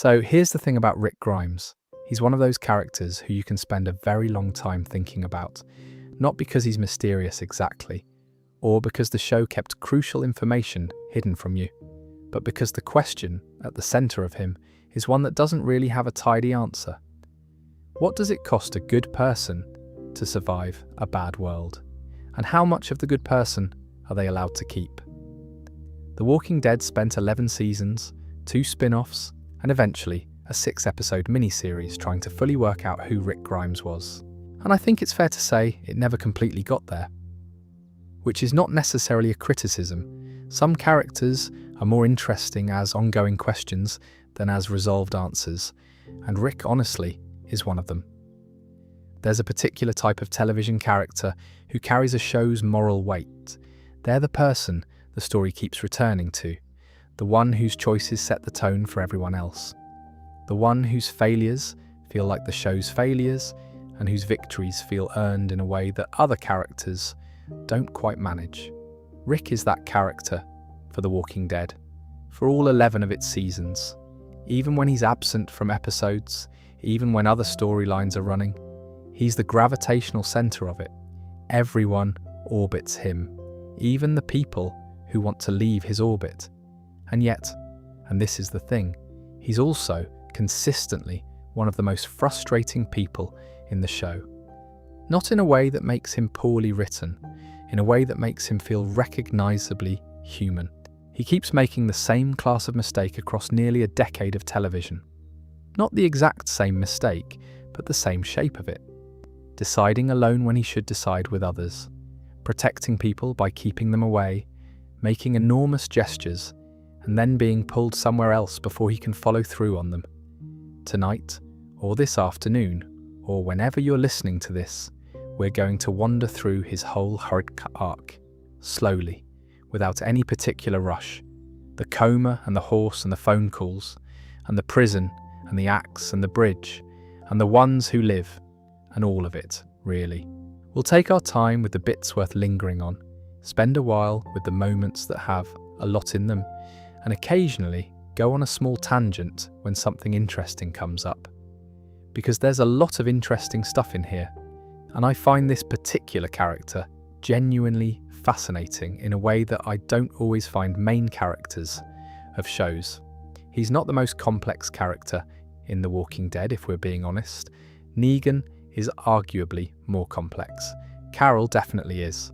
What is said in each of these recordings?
So here's the thing about Rick Grimes. He's one of those characters who you can spend a very long time thinking about, not because he's mysterious exactly, or because the show kept crucial information hidden from you, but because the question at the centre of him is one that doesn't really have a tidy answer. What does it cost a good person to survive a bad world? And how much of the good person are they allowed to keep? The Walking Dead spent 11 seasons, 2 spin-offs, and eventually a 6-episode miniseries trying to fully work out who Rick Grimes was. And I think it's fair to say it never completely got there. Which is not necessarily a criticism. Some characters are more interesting as ongoing questions than as resolved answers, and Rick, honestly, is one of them. There's a particular type of television character who carries a show's moral weight. They're the person the story keeps returning to, the one whose choices set the tone for everyone else, the one whose failures feel like the show's failures, and whose victories feel earned in a way that other characters don't quite manage. Rick is that character for The Walking Dead, for all 11 of its seasons. Even when he's absent from episodes, even when other storylines are running, he's the gravitational centre of it. Everyone orbits him, even the people who want to leave his orbit. And yet, and this is the thing, he's also consistently one of the most frustrating people in the show. Not in a way that makes him poorly written, in a way that makes him feel recognisably human. He keeps making the same class of mistake across nearly a decade of television. Not the exact same mistake, but the same shape of it. Deciding alone when he should decide with others. Protecting people by keeping them away. Making enormous gestures, and then being pulled somewhere else before he can follow through on them. Tonight, or this afternoon, or whenever you're listening to this, we're going to wander through his whole horrid arc, slowly, without any particular rush. The coma and the horse and the phone calls, and the prison and the axe and the bridge, and the ones who live, and all of it, really. We'll take our time with the bits worth lingering on, spend a while with the moments that have a lot in them, and occasionally go on a small tangent when something interesting comes up. Because there's a lot of interesting stuff in here, and I find this particular character genuinely fascinating in a way that I don't always find main characters of shows. He's not the most complex character in The Walking Dead, if we're being honest. Negan is arguably more complex. Carol definitely is.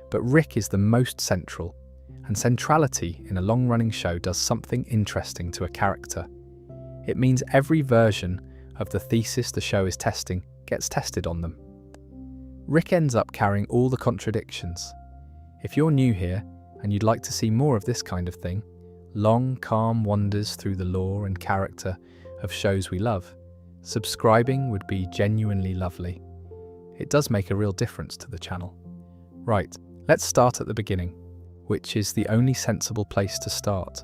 But Rick is the most central, and centrality in a long-running show does something interesting to a character. It means every version of the thesis the show is testing gets tested on them. Rick ends up carrying all the contradictions. If you're new here and you'd like to see more of this kind of thing, long, calm wanders through the lore and character of shows we love, subscribing would be genuinely lovely. It does make a real difference to the channel. Right, let's start at the beginning, which is the only sensible place to start.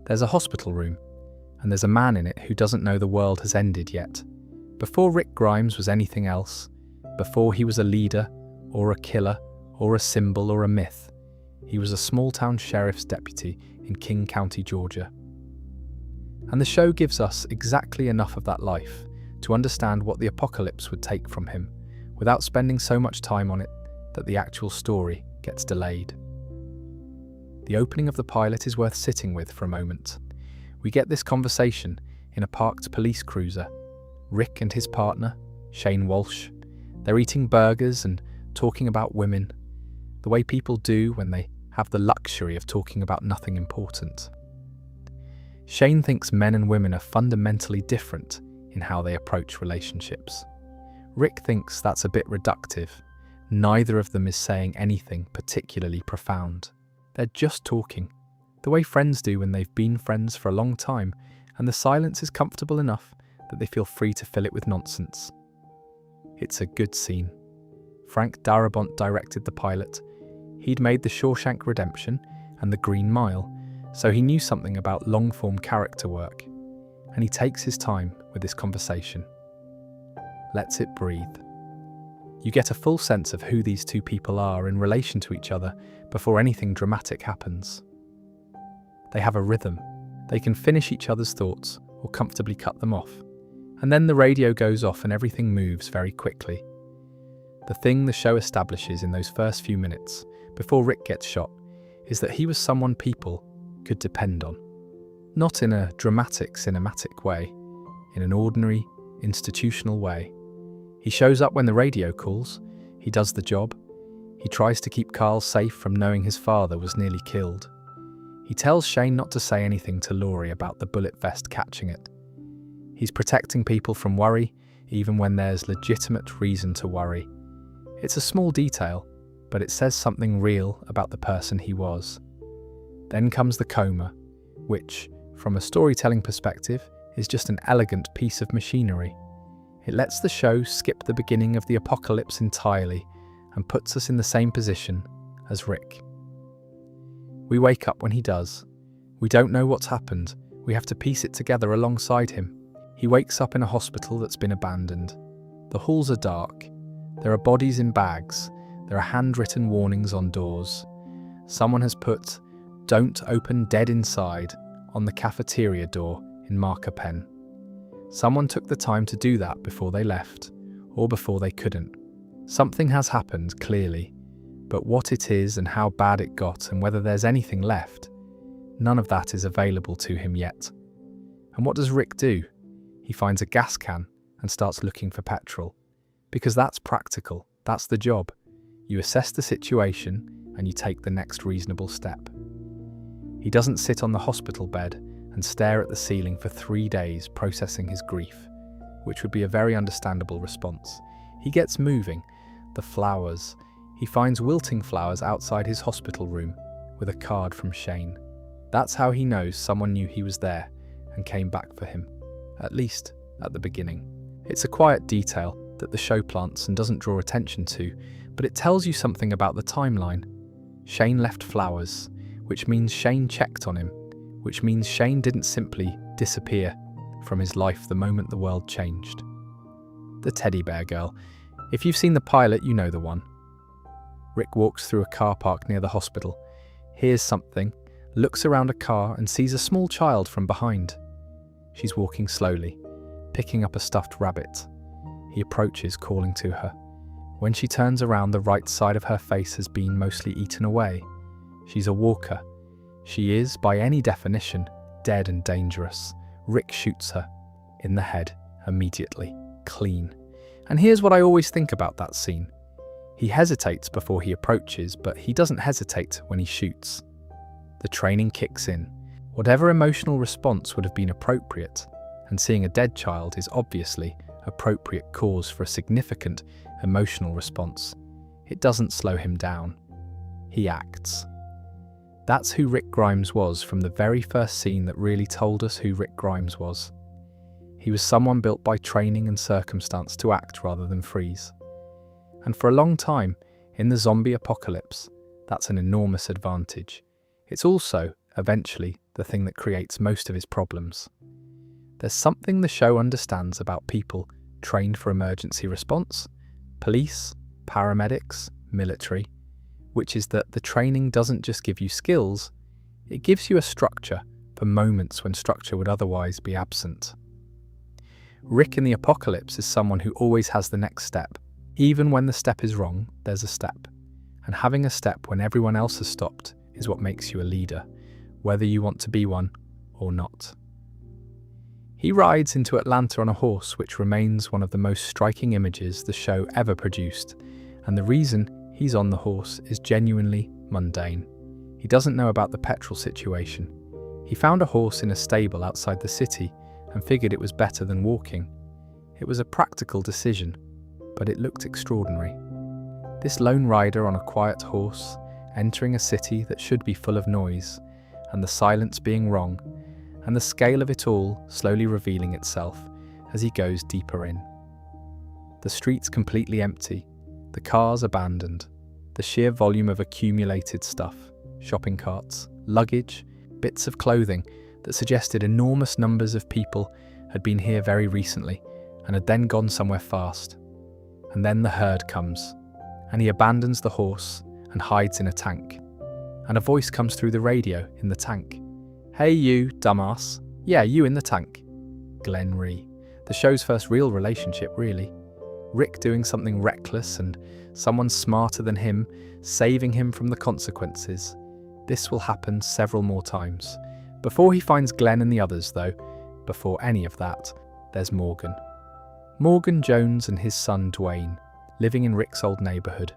There's a hospital room, and there's a man in it who doesn't know the world has ended yet. Before Rick Grimes was anything else, before he was a leader, or a killer, or a symbol, or a myth, he was a small-town sheriff's deputy in King County, Georgia. And the show gives us exactly enough of that life to understand what the apocalypse would take from him, without spending so much time on it that the actual story gets delayed. The opening of the pilot is worth sitting with for a moment. We get this conversation in a parked police cruiser. Rick and his partner, Shane Walsh, they're eating burgers and talking about women, the way people do when they have the luxury of talking about nothing important. Shane thinks men and women are fundamentally different in how they approach relationships. Rick thinks that's a bit reductive. Neither of them is saying anything particularly profound. They're just talking, the way friends do when they've been friends for a long time, and the silence is comfortable enough that they feel free to fill it with nonsense. It's a good scene. Frank Darabont directed the pilot. He'd made The Shawshank Redemption and The Green Mile, so he knew something about long-form character work, and he takes his time with this conversation. Lets it breathe. You get a full sense of who these two people are in relation to each other before anything dramatic happens. They have a rhythm, They can finish each other's thoughts or comfortably cut them off. And then the radio goes off and everything moves very quickly. The thing the show establishes in those first few minutes, before Rick gets shot, is that he was someone people could depend on. Not in a dramatic, cinematic way, in an ordinary, institutional way. He shows up when the radio calls, he does the job, he tries to keep Carl safe from knowing his father was nearly killed. He tells Shane not to say anything to Laurie about the bullet vest catching it. He's protecting people from worry, even when there's legitimate reason to worry. It's a small detail, but it says something real about the person he was. Then comes the coma, which, from a storytelling perspective, is just an elegant piece of machinery. It lets the show skip the beginning of the apocalypse entirely and puts us in the same position as Rick. We wake up when he does. We don't know what's happened. We have to piece it together alongside him. He wakes up in a hospital that's been abandoned. The halls are dark. There are bodies in bags. There are handwritten warnings on doors. Someone has put "Don't open dead inside" on the cafeteria door in marker pen. Someone took the time to do that before they left, or before they couldn't. Something has happened, clearly, but what it is and how bad it got and whether there's anything left, none of that is available to him yet. And what does Rick do? He finds a gas can and starts looking for petrol. Because that's practical, that's the job. You assess the situation and you take the next reasonable step. He doesn't sit on the hospital bed and stare at the ceiling for 3 days processing his grief, which would be a very understandable response. He gets moving. The flowers. He finds wilting flowers outside his hospital room with a card from Shane. That's how he knows someone knew he was there and came back for him, at least at the beginning. It's a quiet detail that the show plants and doesn't draw attention to, but it tells you something about the timeline. Shane left flowers, which means Shane checked on him, which means Shane didn't simply disappear from his life the moment the world changed. The teddy bear girl. If you've seen the pilot, you know the one. Rick walks through a car park near the hospital, hears something, looks around a car and sees a small child from behind. She's walking slowly, picking up a stuffed rabbit. He approaches, calling to her. When she turns around, the right side of her face has been mostly eaten away. She's a walker. She is, by any definition, dead and dangerous. Rick shoots her in the head immediately, clean. And here's what I always think about that scene. He hesitates before he approaches, but he doesn't hesitate when he shoots. The training kicks in. Whatever emotional response would have been appropriate, and seeing a dead child is obviously appropriate cause for a significant emotional response. It doesn't slow him down. He acts. That's who Rick Grimes was from the very first scene that really told us who Rick Grimes was. He was someone built by training and circumstance to act rather than freeze. And for a long time, in the zombie apocalypse, that's an enormous advantage. It's also, eventually, the thing that creates most of his problems. There's something the show understands about people trained for emergency response, police, paramedics, military, which is that the training doesn't just give you skills, it gives you a structure for moments when structure would otherwise be absent. Rick in the apocalypse is someone who always has the next step. Even when the step is wrong, there's a step. And having a step when everyone else has stopped is what makes you a leader, whether you want to be one or not. He rides into Atlanta on a horse, which remains one of the most striking images the show ever produced, and the reason he's on the horse is genuinely mundane. He doesn't know about the petrol situation. He found a horse in a stable outside the city and figured it was better than walking. It was a practical decision, but it looked extraordinary. This lone rider on a quiet horse, entering a city that should be full of noise, and the silence being wrong, and the scale of it all slowly revealing itself as he goes deeper in. The streets completely empty, the cars abandoned, the sheer volume of accumulated stuff, shopping carts, luggage, bits of clothing that suggested enormous numbers of people had been here very recently and had then gone somewhere fast. And then the herd comes, and he abandons the horse and hides in a tank. And a voice comes through the radio in the tank. Hey you, dumbass. Yeah, you in the tank. Glenn Rhee. The show's first real relationship, really. Rick doing something reckless and someone smarter than him saving him from the consequences. This will happen several more times. Before he finds Glenn and the others, though, before any of that, there's Morgan. Morgan Jones and his son Dwayne, living in Rick's old neighbourhood,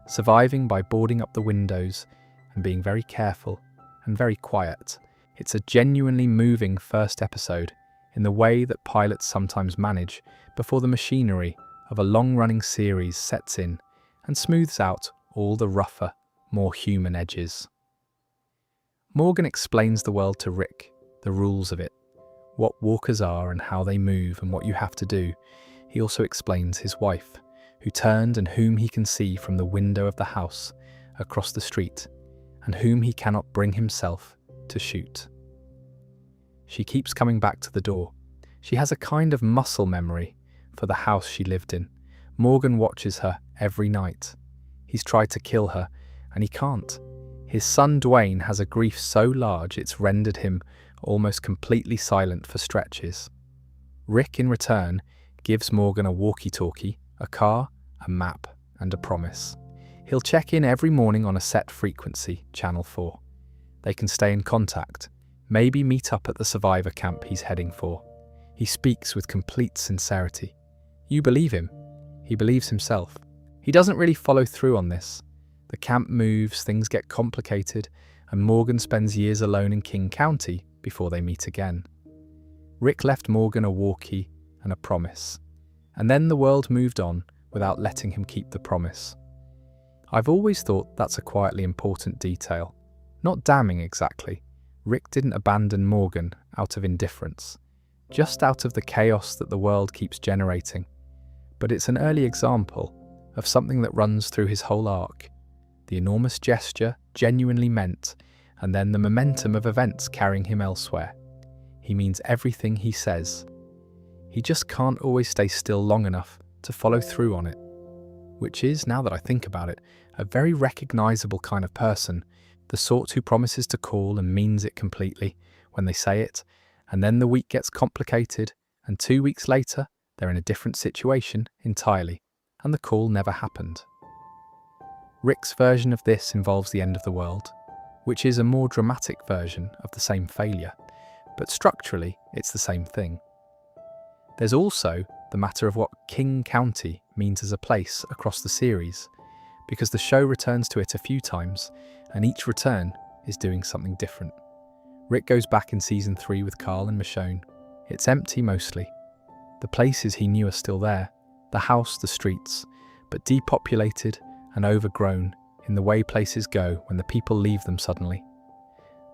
surviving by boarding up the windows and being very careful and very quiet. It's a genuinely moving first episode in the way that pilots sometimes manage before the machinery of a long-running series sets in and smooths out all the rougher, more human edges. Morgan explains the world to Rick, the rules of it, what walkers are and how they move and what you have to do. He also explains his wife, who turned and whom he can see from the window of the house across the street, and whom he cannot bring himself to shoot. She keeps coming back to the door. She has a kind of muscle memory for the house she lived in. Morgan watches her every night. He's tried to kill her, and he can't. His son Dwayne has a grief so large it's rendered him almost completely silent for stretches. Rick, in return, gives Morgan a walkie-talkie, a car, a map, and a promise. He'll check in every morning on a set frequency, Channel 4. They can stay in contact, maybe meet up at the survivor camp he's heading for. He speaks with complete sincerity. You believe him. He believes himself. He doesn't really follow through on this. The camp moves, things get complicated, and Morgan spends years alone in King County before they meet again. Rick left Morgan a walkie and a promise, and then the world moved on without letting him keep the promise. I've always thought that's a quietly important detail. Not damning exactly. Rick didn't abandon Morgan out of indifference, just out of the chaos that the world keeps generating. But it's an early example of something that runs through his whole arc. The enormous gesture genuinely meant, and then the momentum of events carrying him elsewhere. He means everything he says. He just can't always stay still long enough to follow through on it. Which is, now that I think about it, a very recognizable kind of person, the sort who promises to call and means it completely when they say it, and then the week gets complicated, and 2 weeks later, they're in a different situation entirely, and the call never happened. Rick's version of this involves the end of the world, which is a more dramatic version of the same failure, but structurally it's the same thing. There's also the matter of what King County means as a place across the series, because the show returns to it a few times, and each return is doing something different. Rick goes back in season 3 with Carl and Michonne. It's empty mostly. The places he knew are still there, the house, the streets, but depopulated and overgrown in the way places go when the people leave them suddenly.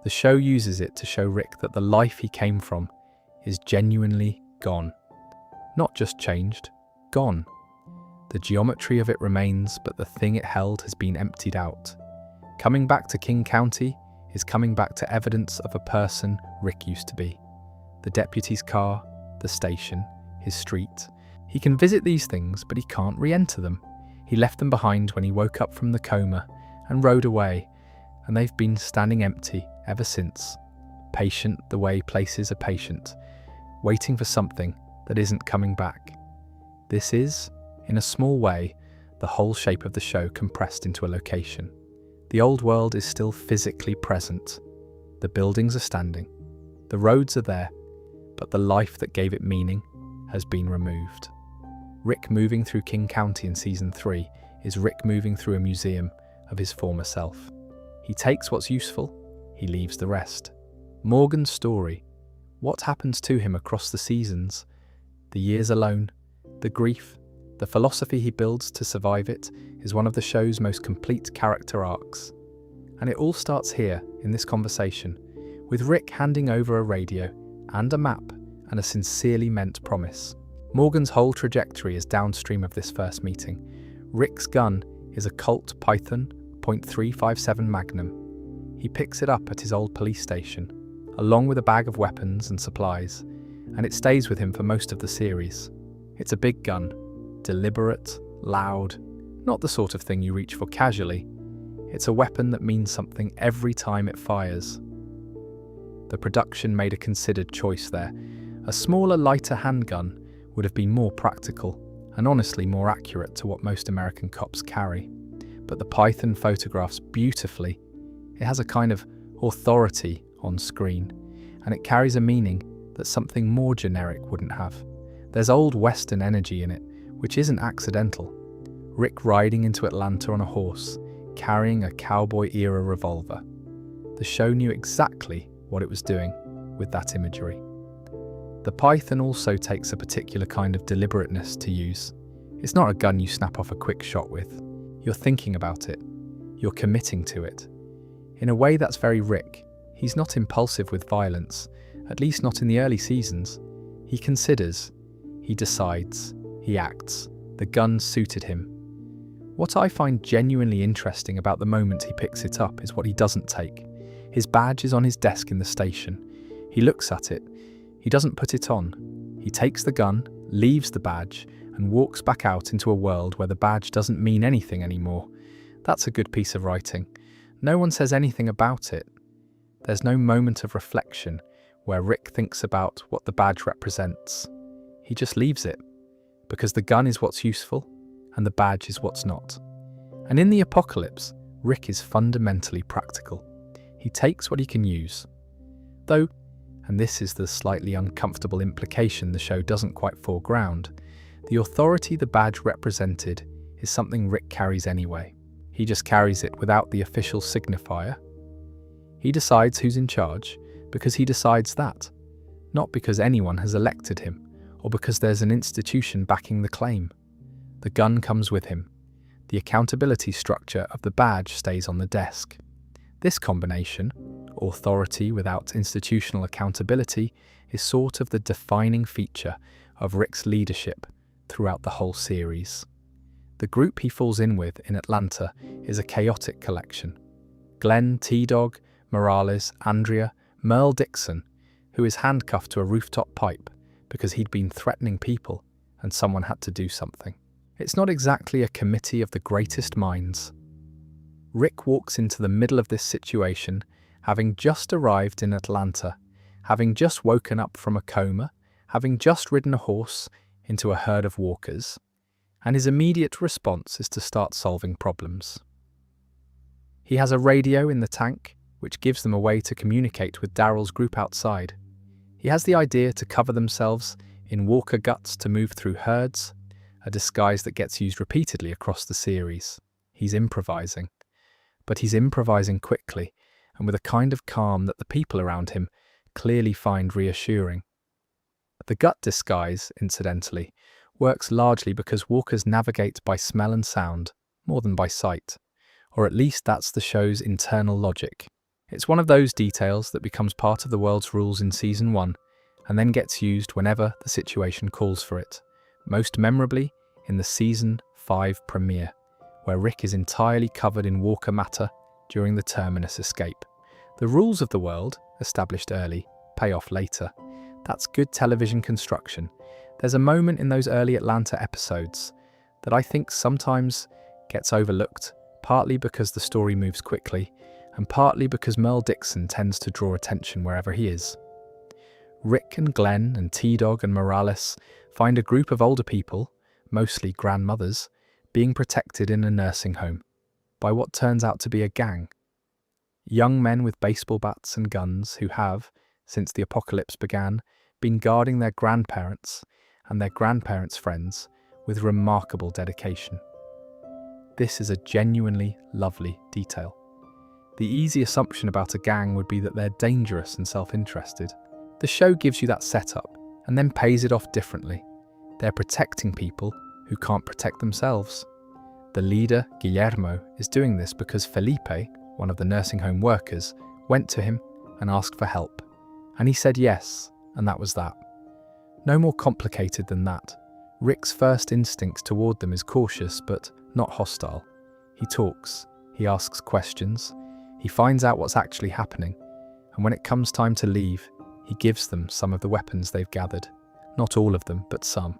The show uses it to show Rick that the life he came from is genuinely gone. Not just changed, gone. The geometry of it remains, but the thing it held has been emptied out. Coming back to King County is coming back to evidence of a person Rick used to be. The deputy's car, the station, his street. He can visit these things, but he can't re-enter them. He left them behind when he woke up from the coma and rode away, and they've been standing empty ever since. Patient the way places are patient, waiting for something that isn't coming back. This is, in a small way, the whole shape of the show compressed into a location. The old world is still physically present. The buildings are standing. The roads are there, but the life that gave it meaning has been removed. Rick moving through King County in season 3 is Rick moving through a museum of his former self. He takes what's useful, he leaves the rest. Morgan's story, what happens to him across the seasons, the years alone, the grief, the philosophy he builds to survive it, is one of the show's most complete character arcs. And it all starts here, in this conversation, with Rick handing over a radio and a map and a sincerely meant promise. Morgan's whole trajectory is downstream of this first meeting. Rick's gun is a Colt Python .357 Magnum. He picks it up at his old police station, along with a bag of weapons and supplies, and it stays with him for most of the series. It's a big gun, deliberate, loud, not the sort of thing you reach for casually. It's a weapon that means something every time it fires. The production made a considered choice there. A smaller, lighter handgun would have been more practical and honestly more accurate to what most American cops carry. But the Python photographs beautifully. It has a kind of authority on screen, and it carries a meaning that something more generic wouldn't have. There's old Western energy in it, which isn't accidental. Rick riding into Atlanta on a horse, carrying a cowboy-era revolver. The show knew exactly what it was doing with that imagery. The Python also takes a particular kind of deliberateness to use. It's not a gun you snap off a quick shot with. You're thinking about it. You're committing to it. In a way that's very Rick. He's not impulsive with violence, at least not in the early seasons. He considers, he decides, he acts. The gun suited him. What I find genuinely interesting about the moment he picks it up is what he doesn't take. His badge is on his desk in the station. He looks at it. He doesn't put it on. He takes the gun, leaves the badge, and walks back out into a world where the badge doesn't mean anything anymore. That's a good piece of writing. No one says anything about it. There's no moment of reflection where Rick thinks about what the badge represents. He just leaves it, because the gun is what's useful, and the badge is what's not. And in the apocalypse, Rick is fundamentally practical. He takes what he can use. Though, and this is the slightly uncomfortable implication the show doesn't quite foreground, the authority the badge represented is something Rick carries anyway. He just carries it without the official signifier. He decides who's in charge because he decides that, not because anyone has elected him or because there's an institution backing the claim. The gun comes with him. The accountability structure of the badge stays on the desk. This combination, authority without institutional accountability, is sort of the defining feature of Rick's leadership throughout the whole series. The group he falls in with in Atlanta is a chaotic collection. Glenn, T-Dog, Morales, Andrea, Merle Dixon, who is handcuffed to a rooftop pipe because he'd been threatening people and someone had to do something. It's not exactly a committee of the greatest minds. Rick walks into the middle of this situation, having just arrived in Atlanta, having just woken up from a coma, having just ridden a horse into a herd of walkers, and his immediate response is to start solving problems. He has a radio in the tank, which gives them a way to communicate with Daryl's group outside. He has the idea to cover themselves in walker guts to move through herds, a disguise that gets used repeatedly across the series. He's improvising. But he's improvising quickly and with a kind of calm that the people around him clearly find reassuring. The gut disguise, incidentally, works largely because walkers navigate by smell and sound more than by sight, or at least that's the show's internal logic. It's one of those details that becomes part of the world's rules in Season 1 and then gets used whenever the situation calls for it, most memorably in the Season 5 premiere, where Rick is entirely covered in walker matter during the Terminus escape. The rules of the world, established early, pay off later. That's good television construction. There's a moment in those early Atlanta episodes that I think sometimes gets overlooked, partly because the story moves quickly, and partly because Merle Dixon tends to draw attention wherever he is. Rick and Glenn and T-Dog and Morales find a group of older people, mostly grandmothers, being protected in a nursing home by what turns out to be a gang. Young men with baseball bats and guns who have, since the apocalypse began, been guarding their grandparents and their grandparents' friends with remarkable dedication. This is a genuinely lovely detail. The easy assumption about a gang would be that they're dangerous and self-interested. The show gives you that setup and then pays it off differently. They're protecting people who can't protect themselves. The leader, Guillermo, is doing this because Felipe, one of the nursing home workers, went to him and asked for help. And he said yes, and that was that. No more complicated than that. Rick's first instinct toward them is cautious but not hostile. He talks, he asks questions, he finds out what's actually happening, and when it comes time to leave, he gives them some of the weapons they've gathered. Not all of them, but some.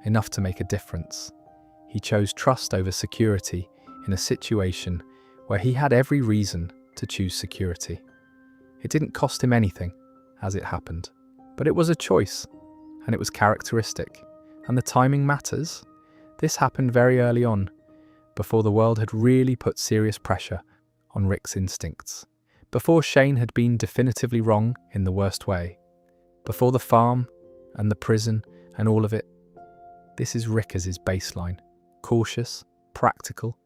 Enough to make a difference. He chose trust over security in a situation where he had every reason to choose security. It didn't cost him anything, as it happened. But it was a choice, and it was characteristic. And the timing matters. This happened very early on, before the world had really put serious pressure on Rick's instincts. Before Shane had been definitively wrong in the worst way. Before the farm and the prison and all of it. This is Rick as his baseline. Cautious, practical,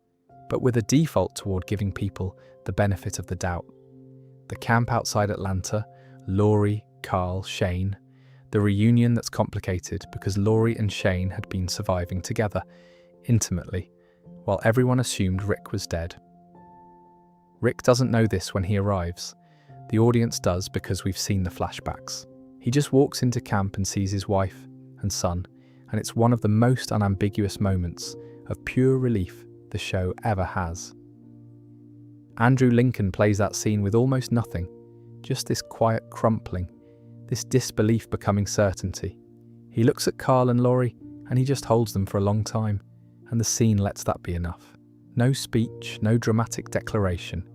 but with a default toward giving people the benefit of the doubt. The camp outside Atlanta, Laurie, Carl, Shane. The reunion that's complicated because Laurie and Shane had been surviving together, intimately, while everyone assumed Rick was dead. Rick doesn't know this when he arrives. The audience does because we've seen the flashbacks. He just walks into camp and sees his wife and son, and it's one of the most unambiguous moments of pure relief the show ever has. Andrew Lincoln plays that scene with almost nothing, just this quiet crumpling, this disbelief becoming certainty. He looks at Carl and Laurie, and he just holds them for a long time, and the scene lets that be enough. No speech, no dramatic declaration.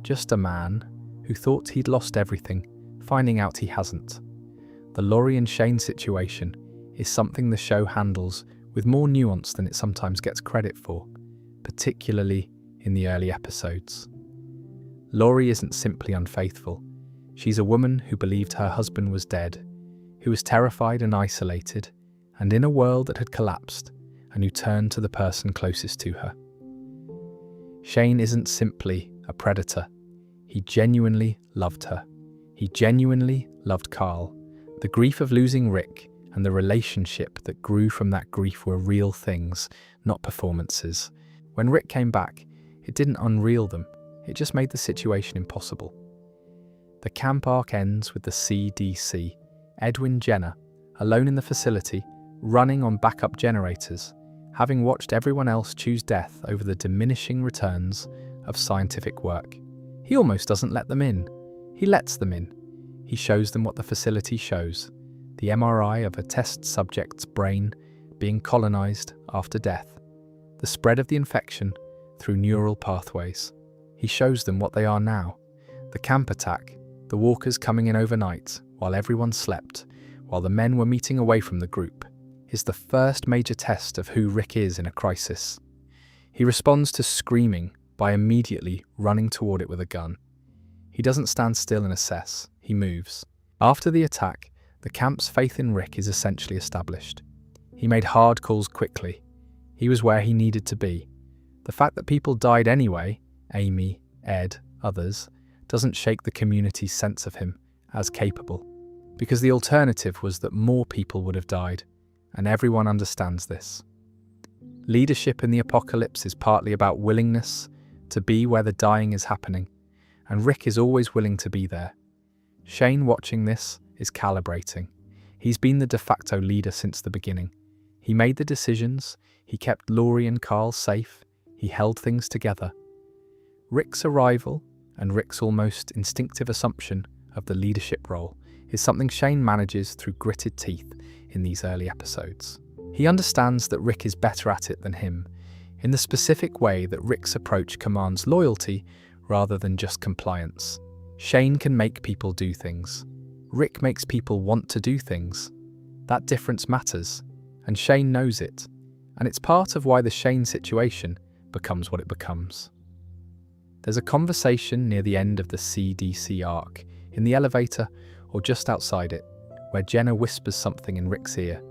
Just a man who thought he'd lost everything, finding out he hasn't. The Laurie and Shane situation is something the show handles with more nuance than it sometimes gets credit for, particularly in the early episodes. Laurie isn't simply unfaithful. She's a woman who believed her husband was dead, who was terrified and isolated, and in a world that had collapsed, and who turned to the person closest to her. Shane isn't simply a predator. He genuinely loved her. He genuinely loved Carl. The grief of losing Rick and the relationship that grew from that grief were real things, not performances. When Rick came back, it didn't unreal them. It just made the situation impossible. The camp arc ends with the CDC, Edwin Jenner, alone in the facility, running on backup generators, having watched everyone else choose death over the diminishing returns of scientific work. He almost doesn't let them in. He lets them in. He shows them what the facility shows, the MRI of a test subject's brain being colonized after death, the spread of the infection through neural pathways. He shows them what they are now, the camp attack, the walkers coming in overnight while everyone slept, while the men were meeting away from the group, is the first major test of who Rick is in a crisis. He responds to screaming by immediately running toward it with a gun. He doesn't stand still and assess, he moves. After the attack, the camp's faith in Rick is essentially established. He made hard calls quickly. He was where he needed to be. The fact that people died anyway, Amy, Ed, others, doesn't shake the community's sense of him as capable, because the alternative was that more people would have died, and everyone understands this. Leadership in the apocalypse is partly about willingness to be where the dying is happening, and Rick is always willing to be there. Shane, watching this, is calibrating. He's been the de facto leader since the beginning. He made the decisions, he kept Laurie and Carl safe, he held things together. Rick's arrival, and Rick's almost instinctive assumption of the leadership role, is something Shane manages through gritted teeth in these early episodes. He understands that Rick is better at it than him, in the specific way that Rick's approach commands loyalty rather than just compliance. Shane can make people do things. Rick makes people want to do things. That difference matters, and Shane knows it, and it's part of why the Shane situation becomes what it becomes. There's a conversation near the end of the CDC arc, in the elevator or just outside it, where Jenna whispers something in Rick's ear.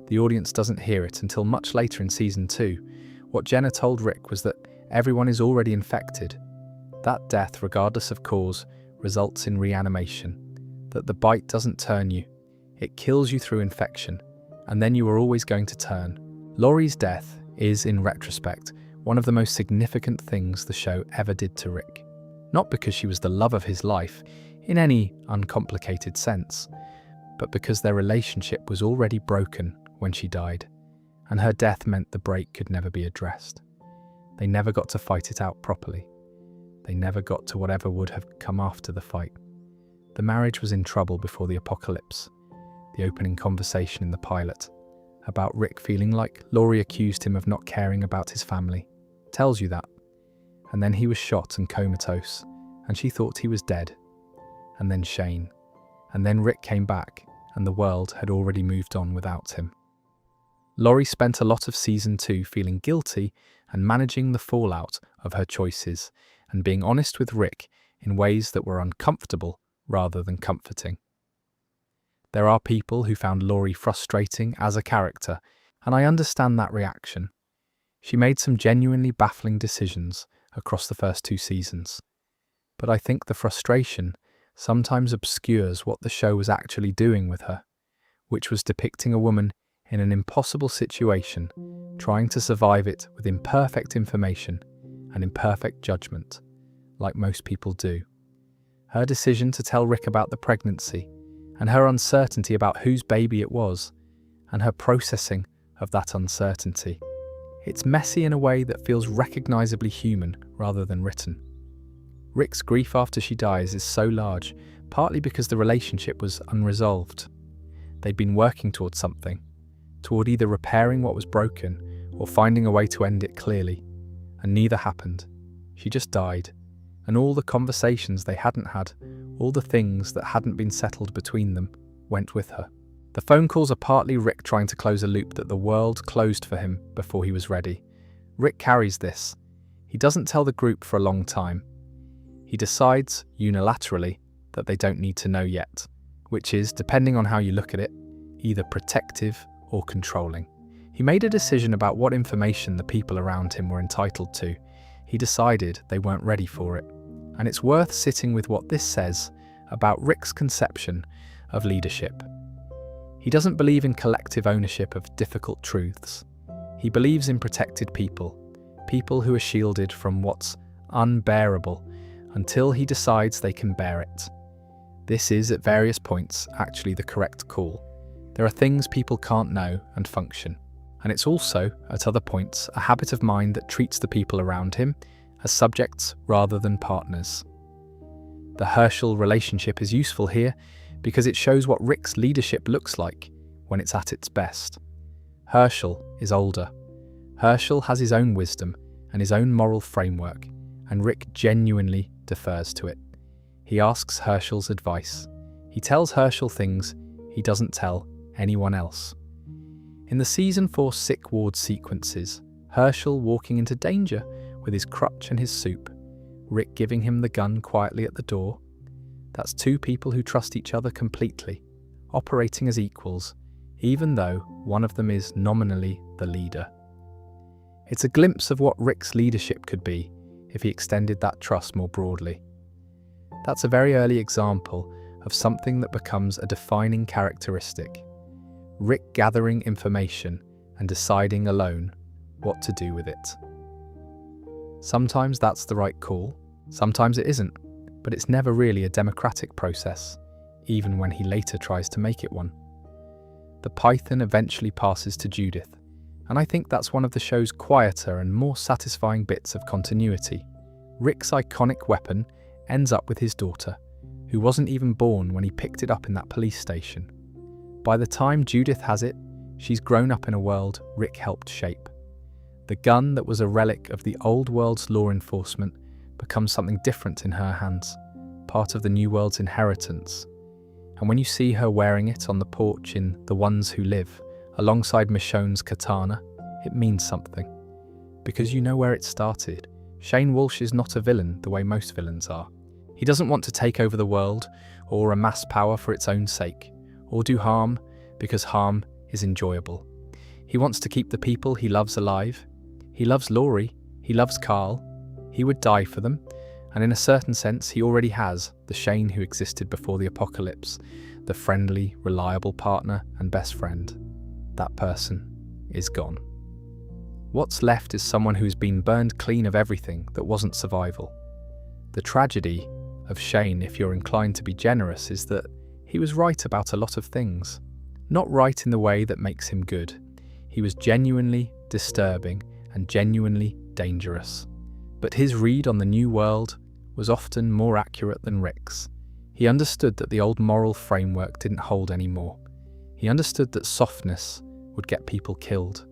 The audience doesn't hear it until much later in season 2. What Jenna told Rick was that everyone is already infected. That death, regardless of cause, results in reanimation. That the bite doesn't turn you. It kills you through infection, and then you are always going to turn. Laurie's death is, in retrospect, one of the most significant things the show ever did to Rick. Not because she was the love of his life, in any uncomplicated sense, but because their relationship was already broken when she died, and her death meant the break could never be addressed. They never got to fight it out properly. They never got to whatever would have come after the fight. The marriage was in trouble before the apocalypse. The opening conversation in the pilot, about Rick feeling like Laurie accused him of not caring about his family, tells you that. And then he was shot and comatose, and she thought he was dead. and then Shane. And then Rick came back, and the world had already moved on without him. Laurie spent a lot of season 2 feeling guilty and managing the fallout of her choices and being honest with Rick in ways that were uncomfortable rather than comforting. There are people who found Laurie frustrating as a character, and I understand that reaction. She made some genuinely baffling decisions across the first 2 seasons. But I think the frustration sometimes obscures what the show was actually doing with her, which was depicting a woman in an impossible situation, trying to survive it with imperfect information and imperfect judgment, like most people do. Her decision to tell Rick about the pregnancy, and her uncertainty about whose baby it was, and her processing of that uncertainty. It's messy in a way that feels recognisably human rather than written. Rick's grief after she dies is so large, partly because the relationship was unresolved. They'd been working towards something, toward either repairing what was broken or finding a way to end it clearly, and neither happened. She just died, and all the conversations they hadn't had, all the things that hadn't been settled between them, went with her. The phone calls are partly Rick trying to close a loop that the world closed for him before he was ready. Rick carries this. He doesn't tell the group for a long time. He decides, unilaterally, that they don't need to know yet, which is, depending on how you look at it, either protective or controlling. He made a decision about what information the people around him were entitled to. He decided they weren't ready for it. And it's worth sitting with what this says about Rick's conception of leadership. He doesn't believe in collective ownership of difficult truths. He believes in protected people, people who are shielded from what's unbearable until he decides they can bear it. This is, at various points, actually the correct call. There are things people can't know and function. And it's also, at other points, a habit of mind that treats the people around him as subjects rather than partners. The Herschel relationship is useful here because it shows what Rick's leadership looks like when it's at its best. Herschel is older. Herschel has his own wisdom and his own moral framework, and Rick genuinely defers to it. He asks Herschel's advice. He tells Herschel things he doesn't tell anyone else. In the season 4 sick ward sequences, Herschel walking into danger with his crutch and his soup, Rick giving him the gun quietly at the door. That's 2 people who trust each other completely, operating as equals, even though one of them is nominally the leader. It's a glimpse of what Rick's leadership could be if he extended that trust more broadly. That's a very early example of something that becomes a defining characteristic. Rick gathering information and deciding alone what to do with it. Sometimes that's the right call, sometimes it isn't, but it's never really a democratic process, even when he later tries to make it one. The Python eventually passes to Judith, and I think that's one of the show's quieter and more satisfying bits of continuity. Rick's iconic weapon ends up with his daughter, who wasn't even born when he picked it up in that police station. By the time Judith has it, she's grown up in a world Rick helped shape. The gun that was a relic of the old world's law enforcement becomes something different in her hands, part of the new world's inheritance. And when you see her wearing it on the porch in The Ones Who Live, alongside Michonne's katana, it means something. Because you know where it started. Shane Walsh is not a villain the way most villains are. He doesn't want to take over the world, or amass power for its own sake, or do harm because harm is enjoyable. He wants to keep the people he loves alive. He loves Laurie, he loves Carl, he would die for them, and in a certain sense he already has the Shane who existed before the apocalypse, the friendly, reliable partner and best friend. That person is gone. What's left is someone who's been burned clean of everything that wasn't survival. The tragedy of Shane, if you're inclined to be generous, is that he was right about a lot of things. Not right in the way that makes him good. He was genuinely disturbing and genuinely dangerous. But his read on the new world was often more accurate than Rick's. He understood that the old moral framework didn't hold anymore. He understood that softness would get people killed.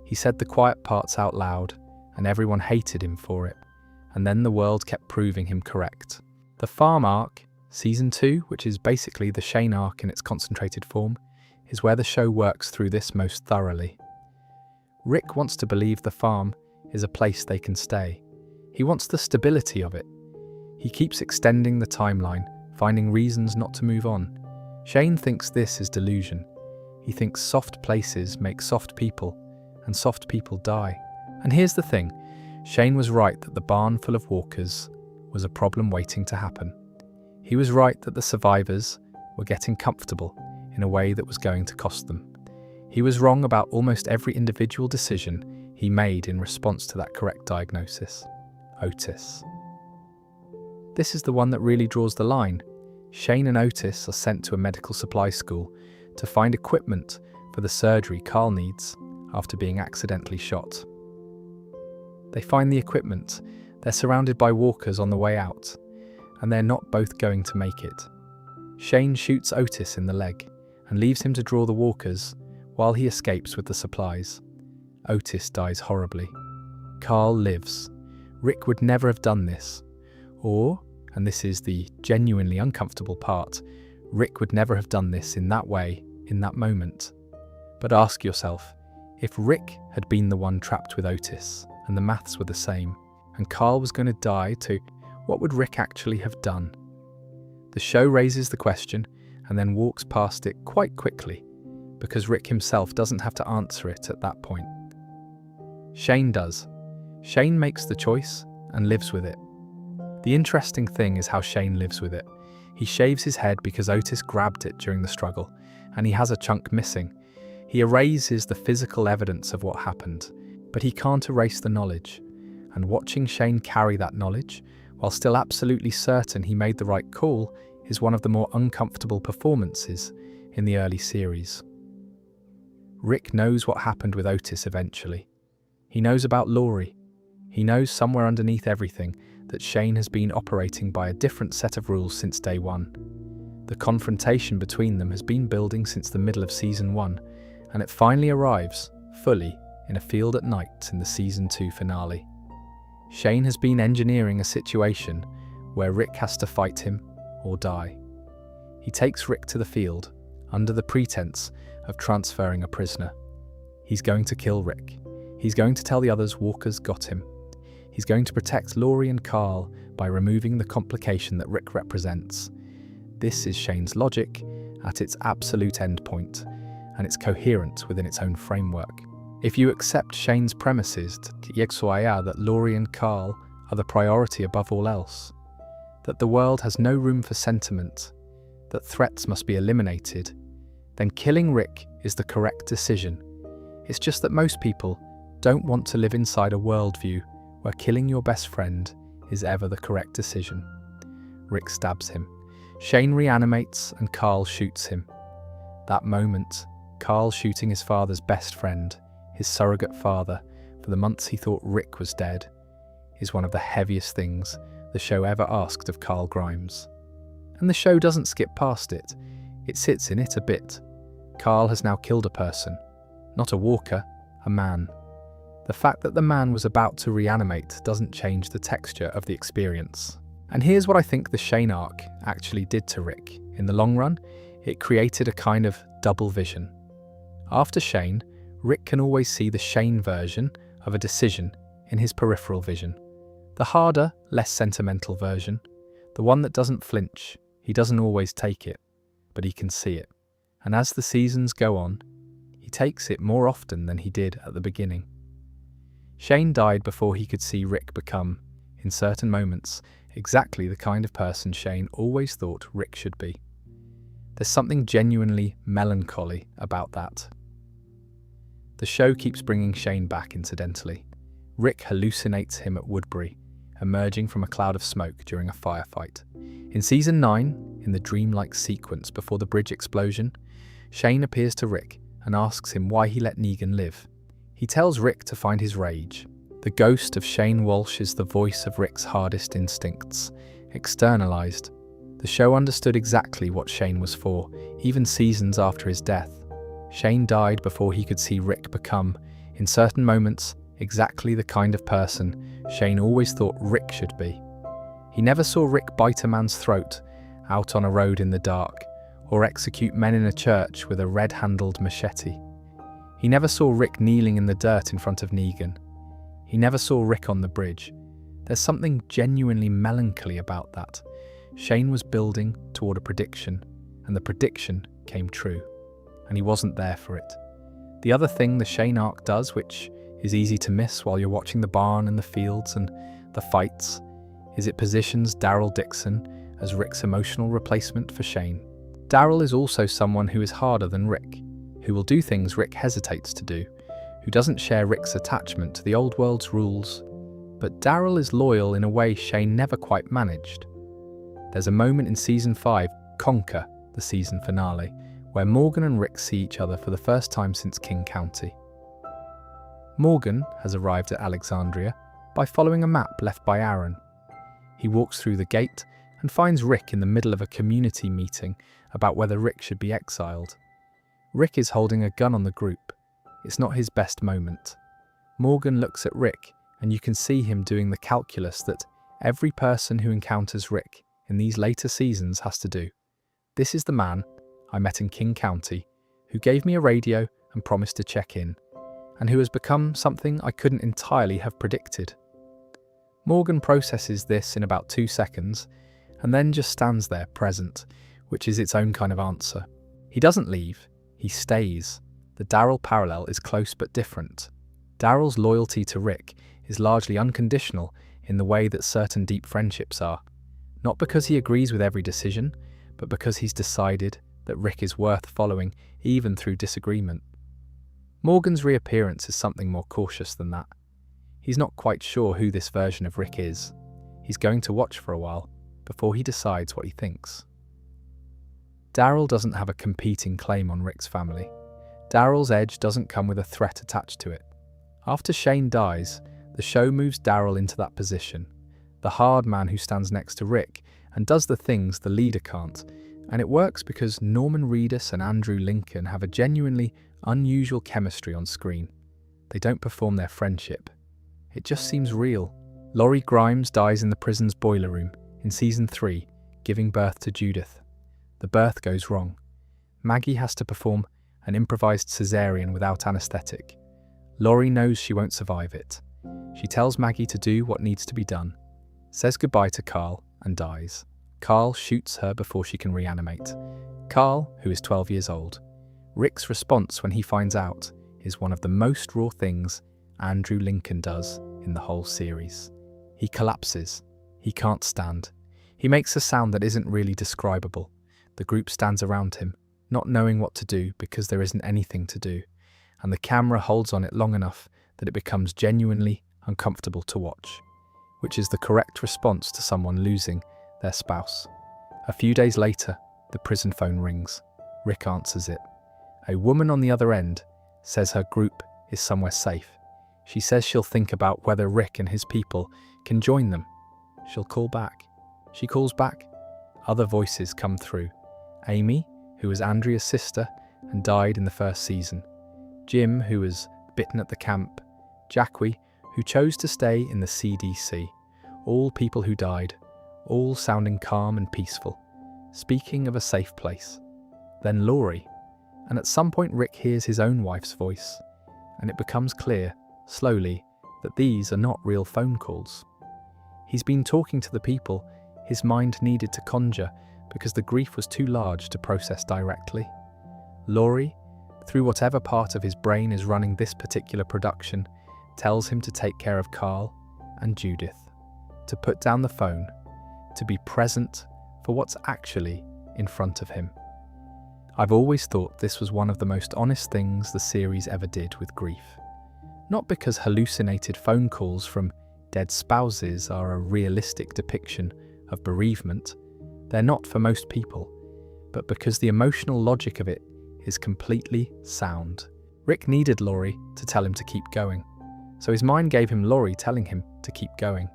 He said the quiet parts out loud, and everyone hated him for it. And then the world kept proving him correct. The farm arc Season 2, which is basically the Shane arc in its concentrated form, is where the show works through this most thoroughly. Rick wants to believe the farm is a place they can stay. He wants the stability of it. He keeps extending the timeline, finding reasons not to move on. Shane thinks this is delusion. He thinks soft places make soft people, and soft people die. And here's the thing, Shane was right that the barn full of walkers was a problem waiting to happen. He was right that the survivors were getting comfortable in a way that was going to cost them. He was wrong about almost every individual decision he made in response to that correct diagnosis. Otis. This is the one that really draws the line. Shane and Otis are sent to a medical supply school to find equipment for the surgery Carl needs after being accidentally shot. They find the equipment, they're surrounded by walkers on the way out, and they're not both going to make it. Shane shoots Otis in the leg and leaves him to draw the walkers while he escapes with the supplies. Otis dies horribly. Carl lives. Rick would never have done this. Or, and this is the genuinely uncomfortable part, Rick would never have done this in that way, in that moment. But ask yourself, if Rick had been the one trapped with Otis, and the maths were the same, and Carl was going to die too, what would Rick actually have done? The show raises the question and then walks past it quite quickly, because Rick himself doesn't have to answer it at that point. Shane does. Shane makes the choice and lives with it. The interesting thing is how Shane lives with it. He shaves his head because Otis grabbed it during the struggle, and he has a chunk missing. He erases the physical evidence of what happened, but he can't erase the knowledge. And watching Shane carry that knowledge, while still absolutely certain he made the right call, is one of the more uncomfortable performances in the early series. Rick knows what happened with Otis eventually. He knows about Laurie. He knows somewhere underneath everything that Shane has been operating by a different set of rules since day one. The confrontation between them has been building since the middle of season 1, and it finally arrives, fully, in a field at night in the season 2 finale. Shane has been engineering a situation where Rick has to fight him or die. He takes Rick to the field under the pretense of transferring a prisoner. He's going to kill Rick. He's going to tell the others walkers got him. He's going to protect Laurie and Carl by removing the complication that Rick represents. This is Shane's logic at its absolute endpoint, and it's coherent within its own framework. If you accept Shane's premises that Laurie and Carl are the priority above all else, that the world has no room for sentiment, that threats must be eliminated, then killing Rick is the correct decision. It's just that most people don't want to live inside a worldview where killing your best friend is ever the correct decision. Rick stabs him. Shane reanimates and Carl shoots him. That moment, Carl shooting his father's best friend, his surrogate father, for the months he thought Rick was dead, is one of the heaviest things the show ever asked of Carl Grimes. And the show doesn't skip past it. It sits in it a bit. Carl has now killed a person. Not a walker, a man. The fact that the man was about to reanimate doesn't change the texture of the experience. And here's what I think the Shane arc actually did to Rick. In the long run, it created a kind of double vision. After Shane, Rick can always see the Shane version of a decision in his peripheral vision. The harder, less sentimental version. The one that doesn't flinch. He doesn't always take it, but he can see it. And as the seasons go on, he takes it more often than he did at the beginning. Shane died before he could see Rick become, in certain moments, exactly the kind of person Shane always thought Rick should be. There's something genuinely melancholy about that. The show keeps bringing Shane back, incidentally. Rick hallucinates him at Woodbury, emerging from a cloud of smoke during a firefight. In season 9, in the dreamlike sequence before the bridge explosion, Shane appears to Rick and asks him why he let Negan live. He tells Rick to find his rage. The ghost of Shane Walsh is the voice of Rick's hardest instincts, externalized. The show understood exactly what Shane was for, even seasons after his death. Shane died before he could see Rick become, in certain moments, exactly the kind of person Shane always thought Rick should be. He never saw Rick bite a man's throat out on a road in the dark, or execute men in a church with a red-handled machete. He never saw Rick kneeling in the dirt in front of Negan. He never saw Rick on the bridge. There's something genuinely melancholy about that. Shane was building toward a prediction, and the prediction came true, and he wasn't there for it. The other thing the Shane arc does, which is easy to miss while you're watching the barn and the fields and the fights, is it positions Daryl Dixon as Rick's emotional replacement for Shane. Daryl is also someone who is harder than Rick, who will do things Rick hesitates to do, who doesn't share Rick's attachment to the old world's rules, but Daryl is loyal in a way Shane never quite managed. There's a moment in Season 5, Conquer, the season finale, where Morgan and Rick see each other for the first time since King County. Morgan has arrived at Alexandria by following a map left by Aaron. He walks through the gate and finds Rick in the middle of a community meeting about whether Rick should be exiled. Rick is holding a gun on the group. It's not his best moment. Morgan looks at Rick, and you can see him doing the calculus that every person who encounters Rick in these later seasons has to do. This is the man I met in King County, who gave me a radio and promised to check in, and who has become something I couldn't entirely have predicted. Morgan processes this in about 2 seconds, and then just stands there present, which is its own kind of answer. He doesn't leave, he stays. The Daryl parallel is close but different. Daryl's loyalty to Rick is largely unconditional in the way that certain deep friendships are, not because he agrees with every decision, but because he's decided that Rick is worth following even through disagreement. Morgan's reappearance is something more cautious than that. He's not quite sure who this version of Rick is. He's going to watch for a while before he decides what he thinks. Daryl doesn't have a competing claim on Rick's family. Daryl's edge doesn't come with a threat attached to it. After Shane dies, the show moves Daryl into that position, the hard man who stands next to Rick and does the things the leader can't, and it works because Norman Reedus and Andrew Lincoln have a genuinely unusual chemistry on screen. They don't perform their friendship. It just seems real. Laurie Grimes dies in the prison's boiler room in Season 3, giving birth to Judith. The birth goes wrong. Maggie has to perform an improvised cesarean without anaesthetic. Laurie knows she won't survive it. She tells Maggie to do what needs to be done, says goodbye to Carl, and dies. Carl shoots her before she can reanimate. Carl, who is 12 years old. Rick's response when he finds out is one of the most raw things Andrew Lincoln does in the whole series. He collapses. He can't stand. He makes a sound that isn't really describable. The group stands around him, not knowing what to do because there isn't anything to do, and the camera holds on it long enough that it becomes genuinely uncomfortable to watch, which is the correct response to someone losing their spouse. A few days later, the prison phone rings. Rick answers it. A woman on the other end says her group is somewhere safe. She says she'll think about whether Rick and his people can join them. She'll call back. She calls back. Other voices come through. Amy, who was Andrea's sister and died in the first season. Jim, who was bitten at the camp. Jackie, who chose to stay in the CDC. All people who died, all sounding calm and peaceful, speaking of a safe place. Then Laurie, and at some point Rick hears his own wife's voice, and it becomes clear, slowly, that these are not real phone calls. He's been talking to the people his mind needed to conjure because the grief was too large to process directly. Laurie, through whatever part of his brain is running this particular production, tells him to take care of Carl and Judith, to put down the phone, to be present for what's actually in front of him. I've always thought this was one of the most honest things the series ever did with grief. Not because hallucinated phone calls from dead spouses are a realistic depiction of bereavement. They're not for most people, but because the emotional logic of it is completely sound. Rick needed Laurie to tell him to keep going, so his mind gave him Laurie telling him to keep going.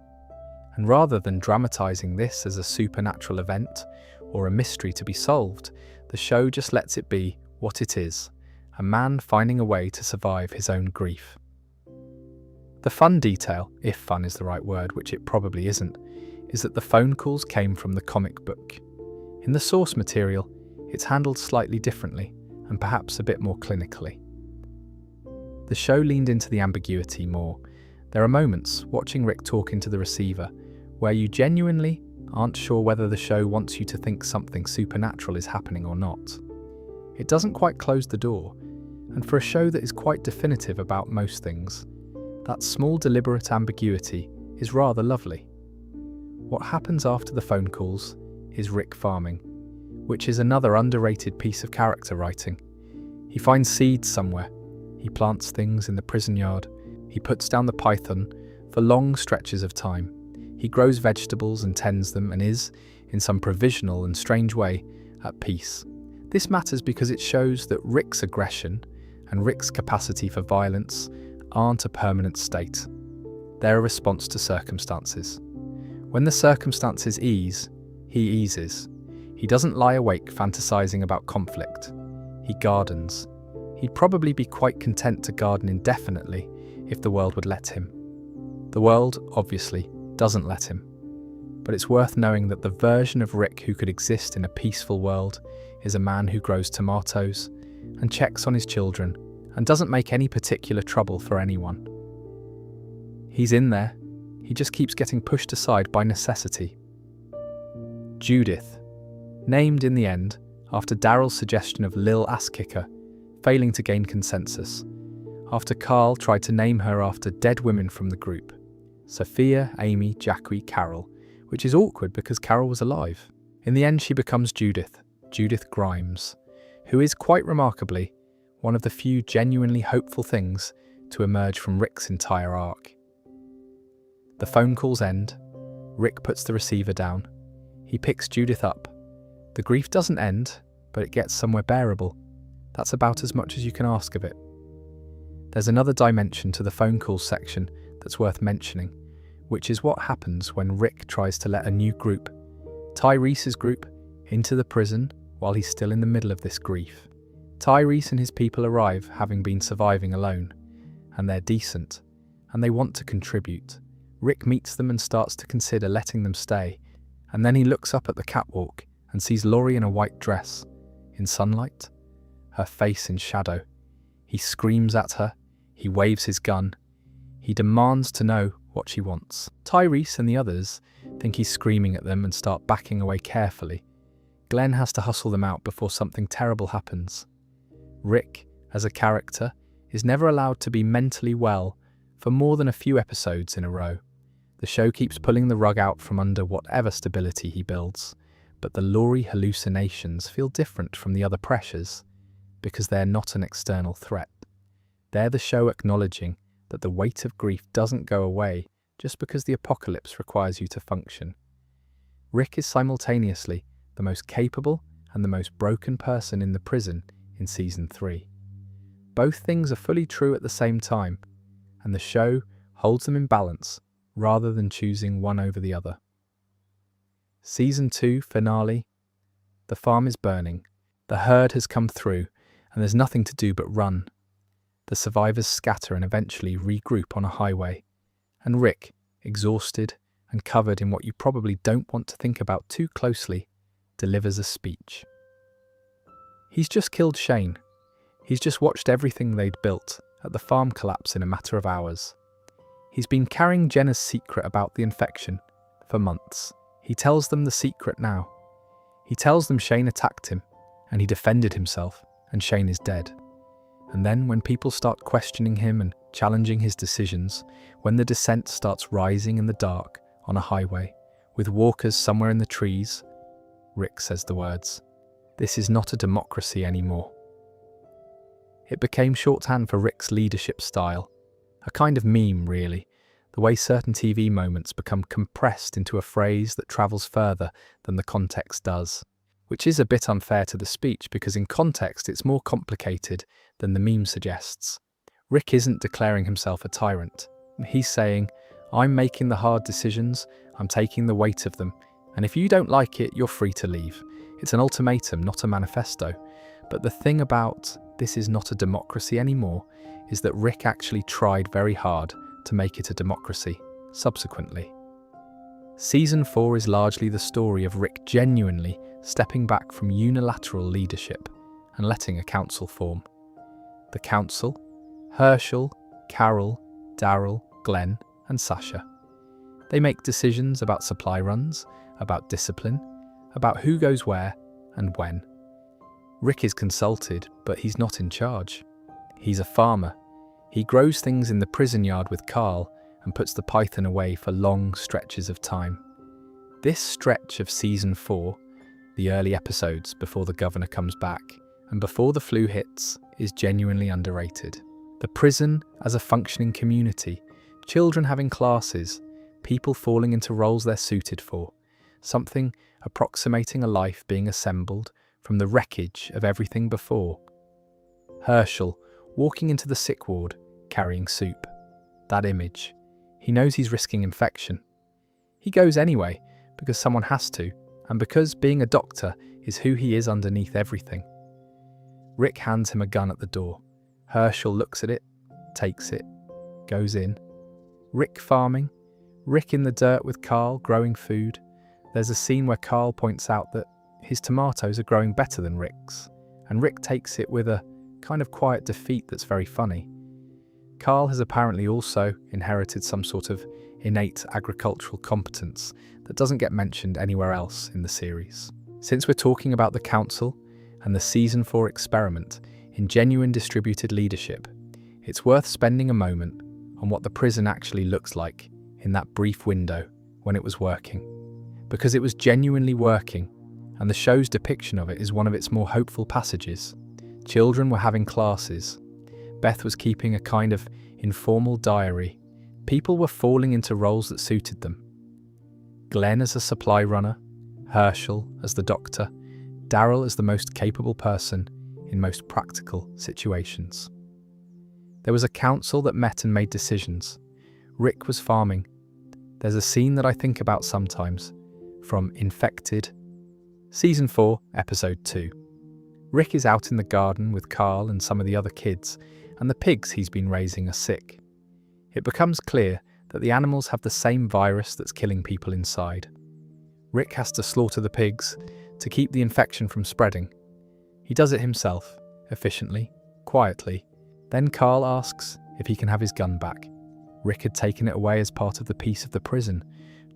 And rather than dramatizing this as a supernatural event or a mystery to be solved, the show just lets it be what it is, a man finding a way to survive his own grief. The fun detail, if fun is the right word, which it probably isn't, is that the phone calls came from the comic book. In the source material, it's handled slightly differently and perhaps a bit more clinically. The show leaned into the ambiguity more. There are moments, watching Rick talk into the receiver, where you genuinely aren't sure whether the show wants you to think something supernatural is happening or not. It doesn't quite close the door, and for a show that is quite definitive about most things, that small deliberate ambiguity is rather lovely. What happens after the phone calls is Rick farming, which is another underrated piece of character writing. He finds seeds somewhere, he plants things in the prison yard, he puts down the python for long stretches of time. He grows vegetables and tends them and is, in some provisional and strange way, at peace. This matters because it shows that Rick's aggression and Rick's capacity for violence aren't a permanent state. They're a response to circumstances. When the circumstances ease, he eases. He doesn't lie awake fantasizing about conflict. He gardens. He'd probably be quite content to garden indefinitely if the world would let him. The world, obviously, doesn't let him. But it's worth knowing that the version of Rick who could exist in a peaceful world is a man who grows tomatoes and checks on his children and doesn't make any particular trouble for anyone. He's in there, he just keeps getting pushed aside by necessity. Judith, named in the end after Daryl's suggestion of Lil Ass-Kicker, failing to gain consensus, after Carl tried to name her after dead women from the group. Sophia, Amy, Jackie, Carol, which is awkward because Carol was alive. In the end she becomes Judith Grimes, who is quite remarkably one of the few genuinely hopeful things to emerge from Rick's entire arc. The phone calls end, Rick puts the receiver down, he picks Judith up. The grief doesn't end, but it gets somewhere bearable. That's about as much as you can ask of it. There's another dimension to the phone calls section that's worth mentioning, which is what happens when Rick tries to let a new group, Tyrese's group, into the prison while he's still in the middle of this grief. Tyrese and his people arrive having been surviving alone, and they're decent, and they want to contribute. Rick meets them and starts to consider letting them stay, and then he looks up at the catwalk and sees Laurie in a white dress, in sunlight, her face in shadow. He screams at her, he waves his gun, he demands to know what she wants. Tyrese and the others think he's screaming at them and start backing away carefully. Glenn has to hustle them out before something terrible happens. Rick, as a character, is never allowed to be mentally well for more than a few episodes in a row. The show keeps pulling the rug out from under whatever stability he builds, but the Laurie hallucinations feel different from the other pressures because they're not an external threat. They're the show acknowledging that the weight of grief doesn't go away just because the apocalypse requires you to function. Rick is simultaneously the most capable and the most broken person in the prison in Season 3. Both things are fully true at the same time, and the show holds them in balance rather than choosing one over the other. Season 2 finale. The farm is burning. The herd has come through, and there's nothing to do but run. The survivors scatter and eventually regroup on a highway, and Rick, exhausted and covered in what you probably don't want to think about too closely, delivers a speech. He's just killed Shane. He's just watched everything they'd built at the farm collapse in a matter of hours. He's been carrying Jenna's secret about the infection for months. He tells them the secret now. He tells them Shane attacked him, and he defended himself, and Shane is dead. And then when people start questioning him and challenging his decisions, when the descent starts rising in the dark on a highway, with walkers somewhere in the trees, Rick says the words, "This is not a democracy anymore." It became shorthand for Rick's leadership style, a kind of meme really, the way certain TV moments become compressed into a phrase that travels further than the context does. Which is a bit unfair to the speech because in context it's more complicated than the meme suggests. Rick isn't declaring himself a tyrant. He's saying, I'm making the hard decisions, I'm taking the weight of them, and if you don't like it, you're free to leave. It's an ultimatum, not a manifesto. But the thing about this is not a democracy anymore is that Rick actually tried very hard to make it a democracy, subsequently. Season 4 is largely the story of Rick genuinely stepping back from unilateral leadership and letting a council form. The council: Herschel, Carol, Daryl, Glenn, and Sasha. They make decisions about supply runs, about discipline, about who goes where and when. Rick is consulted, but he's not in charge. He's a farmer. He grows things in the prison yard with Carl and puts the python away for long stretches of time. This stretch of Season 4, the early episodes before the governor comes back and before the flu hits, is genuinely underrated. The prison as a functioning community, children having classes, people falling into roles they're suited for, something approximating a life being assembled from the wreckage of everything before. Herschel walking into the sick ward, carrying soup. That image. He knows he's risking infection. He goes anyway, because someone has to, and because being a doctor is who he is underneath everything. Rick hands him a gun at the door. Herschel looks at it, takes it, goes in. Rick farming, Rick in the dirt with Carl growing food. There's a scene where Carl points out that his tomatoes are growing better than Rick's, and Rick takes it with a kind of quiet defeat that's very funny. Carl has apparently also inherited some sort of innate agricultural competence that doesn't get mentioned anywhere else in the series. Since we're talking about the council and the Season 4 experiment in genuine distributed leadership, it's worth spending a moment on what the prison actually looks like in that brief window when it was working. Because it was genuinely working, and the show's depiction of it is one of its more hopeful passages. Children were having classes. Beth was keeping a kind of informal diary. People were falling into roles that suited them. Glenn as a supply runner, Herschel as the doctor, Daryl as the most capable person in most practical situations. There was a council that met and made decisions. Rick was farming. There's a scene that I think about sometimes, from Infected, Season 4, Episode 2. Rick is out in the garden with Carl and some of the other kids, and the pigs he's been raising are sick. It becomes clear that the animals have the same virus that's killing people inside. Rick has to slaughter the pigs to keep the infection from spreading. He does it himself, efficiently, quietly. Then Carl asks if he can have his gun back. Rick had taken it away as part of the peace of the prison,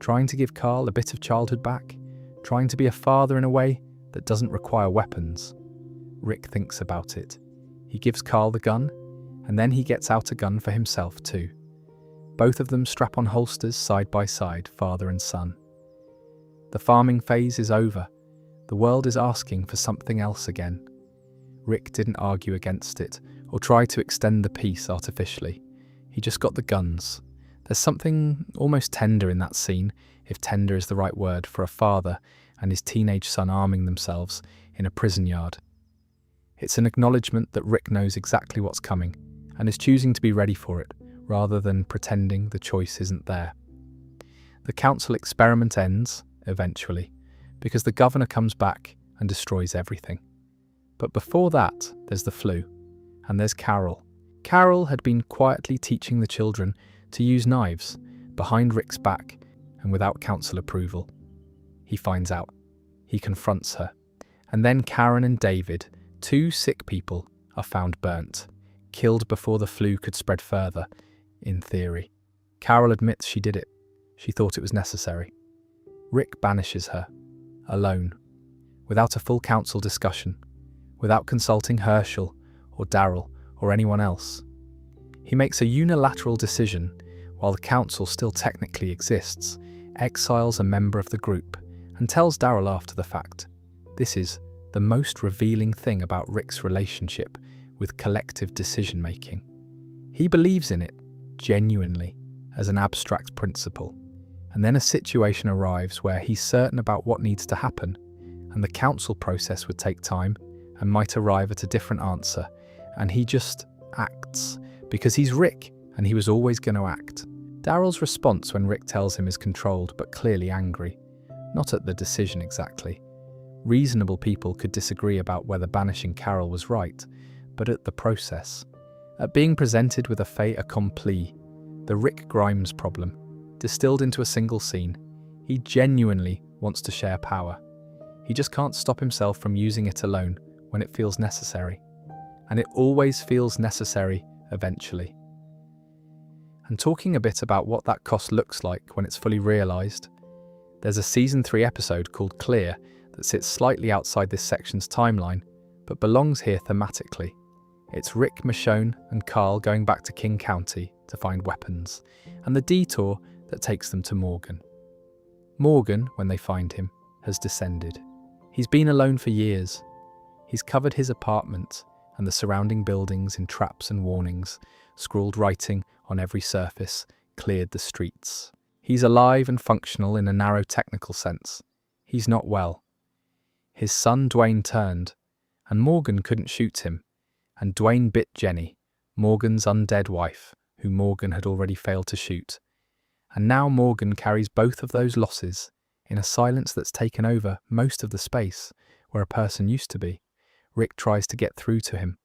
trying to give Carl a bit of childhood back, trying to be a father in a way that doesn't require weapons. Rick thinks about it. He gives Carl the gun, and then he gets out a gun for himself too. Both of them strap on holsters side by side, father and son. The farming phase is over. The world is asking for something else again. Rick didn't argue against it or try to extend the peace artificially. He just got the guns. There's something almost tender in that scene, if tender is the right word, for a father and his teenage son arming themselves in a prison yard. It's an acknowledgement that Rick knows exactly what's coming and is choosing to be ready for it, rather than pretending the choice isn't there. The council experiment ends, eventually, because the governor comes back and destroys everything. But before that, there's the flu, and there's Carol. Carol had been quietly teaching the children to use knives behind Rick's back and without council approval. He finds out. He confronts her. And then Karen and David, two sick people, are found burnt, killed before the flu could spread further, in theory. Carol admits she did it. She thought it was necessary. Rick banishes her, alone, without a full council discussion, without consulting Herschel or Daryl or anyone else. He makes a unilateral decision while the council still technically exists, exiles a member of the group, and tells Daryl after the fact. This is the most revealing thing about Rick's relationship with collective decision-making. He believes in it, genuinely, as an abstract principle. And then a situation arrives where he's certain about what needs to happen, and the council process would take time and might arrive at a different answer, and he just acts, because he's Rick, and he was always going to act. Daryl's response when Rick tells him is controlled but clearly angry, not at the decision exactly. Reasonable people could disagree about whether banishing Carol was right, but at the process. At being presented with a fait accompli, the Rick Grimes problem, distilled into a single scene, He genuinely wants to share power. He just can't stop himself from using it alone when it feels necessary. And it always feels necessary eventually. And talking a bit about what that cost looks like when it's fully realised, there's a Season 3 episode called Clear that sits slightly outside this section's timeline, but belongs here thematically. It's Rick, Michonne and Carl going back to King County to find weapons, and the detour that takes them to Morgan. Morgan, when they find him, has descended. He's been alone for years. He's covered his apartment and the surrounding buildings in traps and warnings, scrawled writing on every surface, cleared the streets. He's alive and functional in a narrow technical sense. He's not well. His son Dwayne turned, and Morgan couldn't shoot him, and Dwayne bit Jenny, Morgan's undead wife, who Morgan had already failed to shoot. And now Morgan carries both of those losses in a silence that's taken over most of the space where a person used to be. Rick tries to get through to him.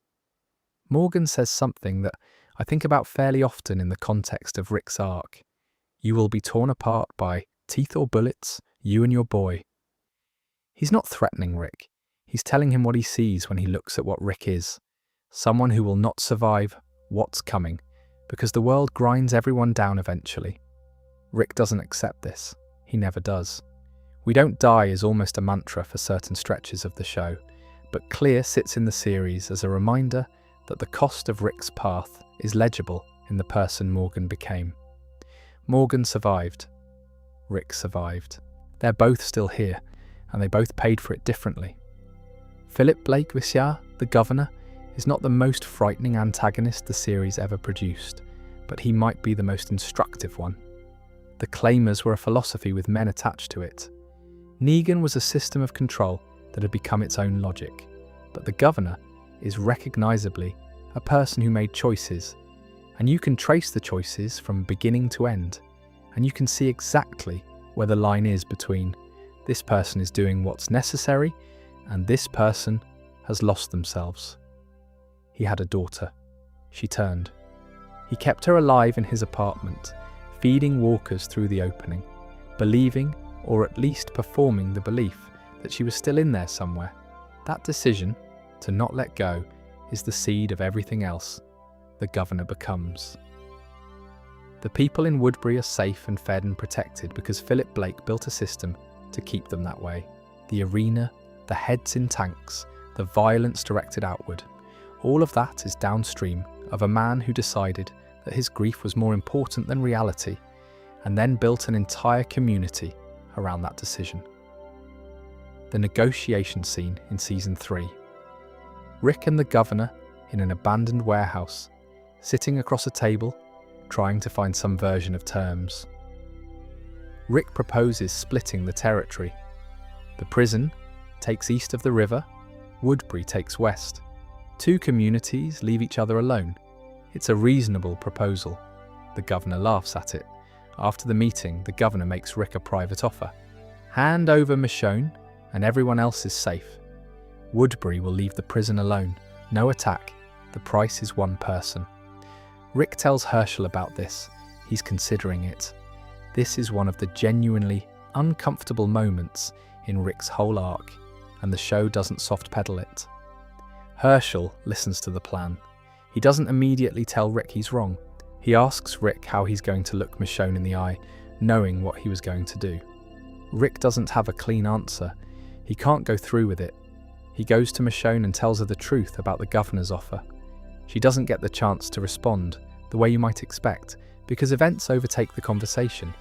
Morgan says something that I think about fairly often in the context of Rick's arc. You will be torn apart by teeth or bullets, you and your boy. He's not threatening Rick. He's telling him what he sees when he looks at what Rick is. Someone who will not survive what's coming, because the world grinds everyone down eventually. Rick doesn't accept this. He never does. We don't die is almost a mantra for certain stretches of the show, but Clear sits in the series as a reminder that the cost of Rick's path is legible in the person Morgan became. Morgan survived. Rick survived. They're both still here, and they both paid for it differently. Philip Blake Vissier, the governor, is not the most frightening antagonist the series ever produced, but he might be the most instructive one. The Claimers were a philosophy with men attached to it. Negan was a system of control that had become its own logic, but the governor is recognisably a person who made choices, and you can trace the choices from beginning to end, and you can see exactly where the line is between this person is doing what's necessary and this person has lost themselves. He had a daughter. She turned. He kept her alive in his apartment, feeding walkers through the opening, believing, or at least performing the belief, that she was still in there somewhere. That decision, to not let go, is the seed of everything else the governor becomes. The people in Woodbury are safe and fed and protected because Philip Blake built a system to keep them that way. The arena, the heads in tanks, the violence directed outward, all of that is downstream of a man who decided that his grief was more important than reality, and then built an entire community around that decision. The negotiation scene in Season 3. Rick and the governor in an abandoned warehouse, sitting across a table, trying to find some version of terms. Rick proposes splitting the territory. The prison takes east of the river, Woodbury takes west. Two communities leave each other alone. It's a reasonable proposal. The governor laughs at it. After the meeting, the governor makes Rick a private offer. Hand over Michonne, and everyone else is safe. Woodbury will leave the prison alone. No attack. The price is one person. Rick tells Herschel about this. He's considering it. This is one of the genuinely uncomfortable moments in Rick's whole arc, and the show doesn't soft pedal it. Herschel listens to the plan. He doesn't immediately tell Rick he's wrong. He asks Rick how he's going to look Michonne in the eye, knowing what he was going to do. Rick doesn't have a clean answer. He can't go through with it. He goes to Michonne and tells her the truth about the governor's offer. She doesn't get the chance to respond the way you might expect, because events overtake the conversation,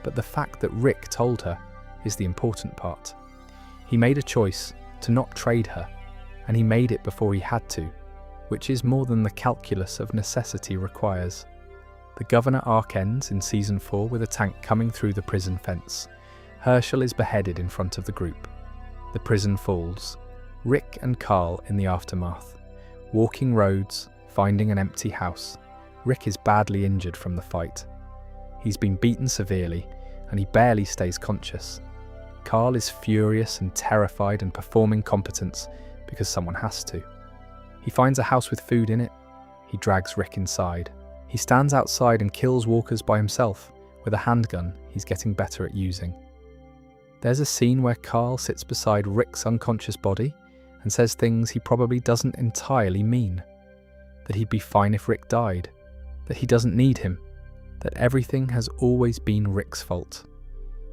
but the fact that Rick told her is the important part. He made a choice to not trade her, and he made it before he had to, which is more than the calculus of necessity requires. The governor arc ends in Season 4 with a tank coming through the prison fence. Herschel is beheaded in front of the group. The prison falls. Rick and Carl in the aftermath. Walking roads, finding an empty house. Rick is badly injured from the fight. He's been beaten severely, and he barely stays conscious. Carl is furious and terrified and performing competence because someone has to. He finds a house with food in it. He drags Rick inside. He stands outside and kills walkers by himself with a handgun he's getting better at using. There's a scene where Carl sits beside Rick's unconscious body and says things he probably doesn't entirely mean. That he'd be fine if Rick died, that he doesn't need him, that everything has always been Rick's fault.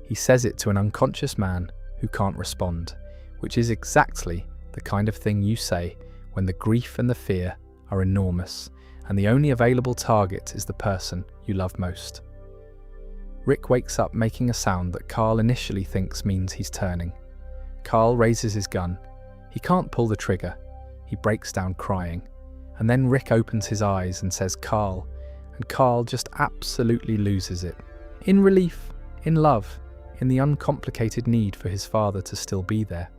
He says it to an unconscious man who can't respond, which is exactly the kind of thing you say when the grief and the fear are enormous and the only available target is the person you love most. Rick wakes up making a sound that Carl initially thinks means he's turning. Carl raises his gun. He can't pull the trigger. He breaks down crying. And then Rick opens his eyes and says Carl, and Carl just absolutely loses it. In relief, in love, in the uncomplicated need for his father to still be there.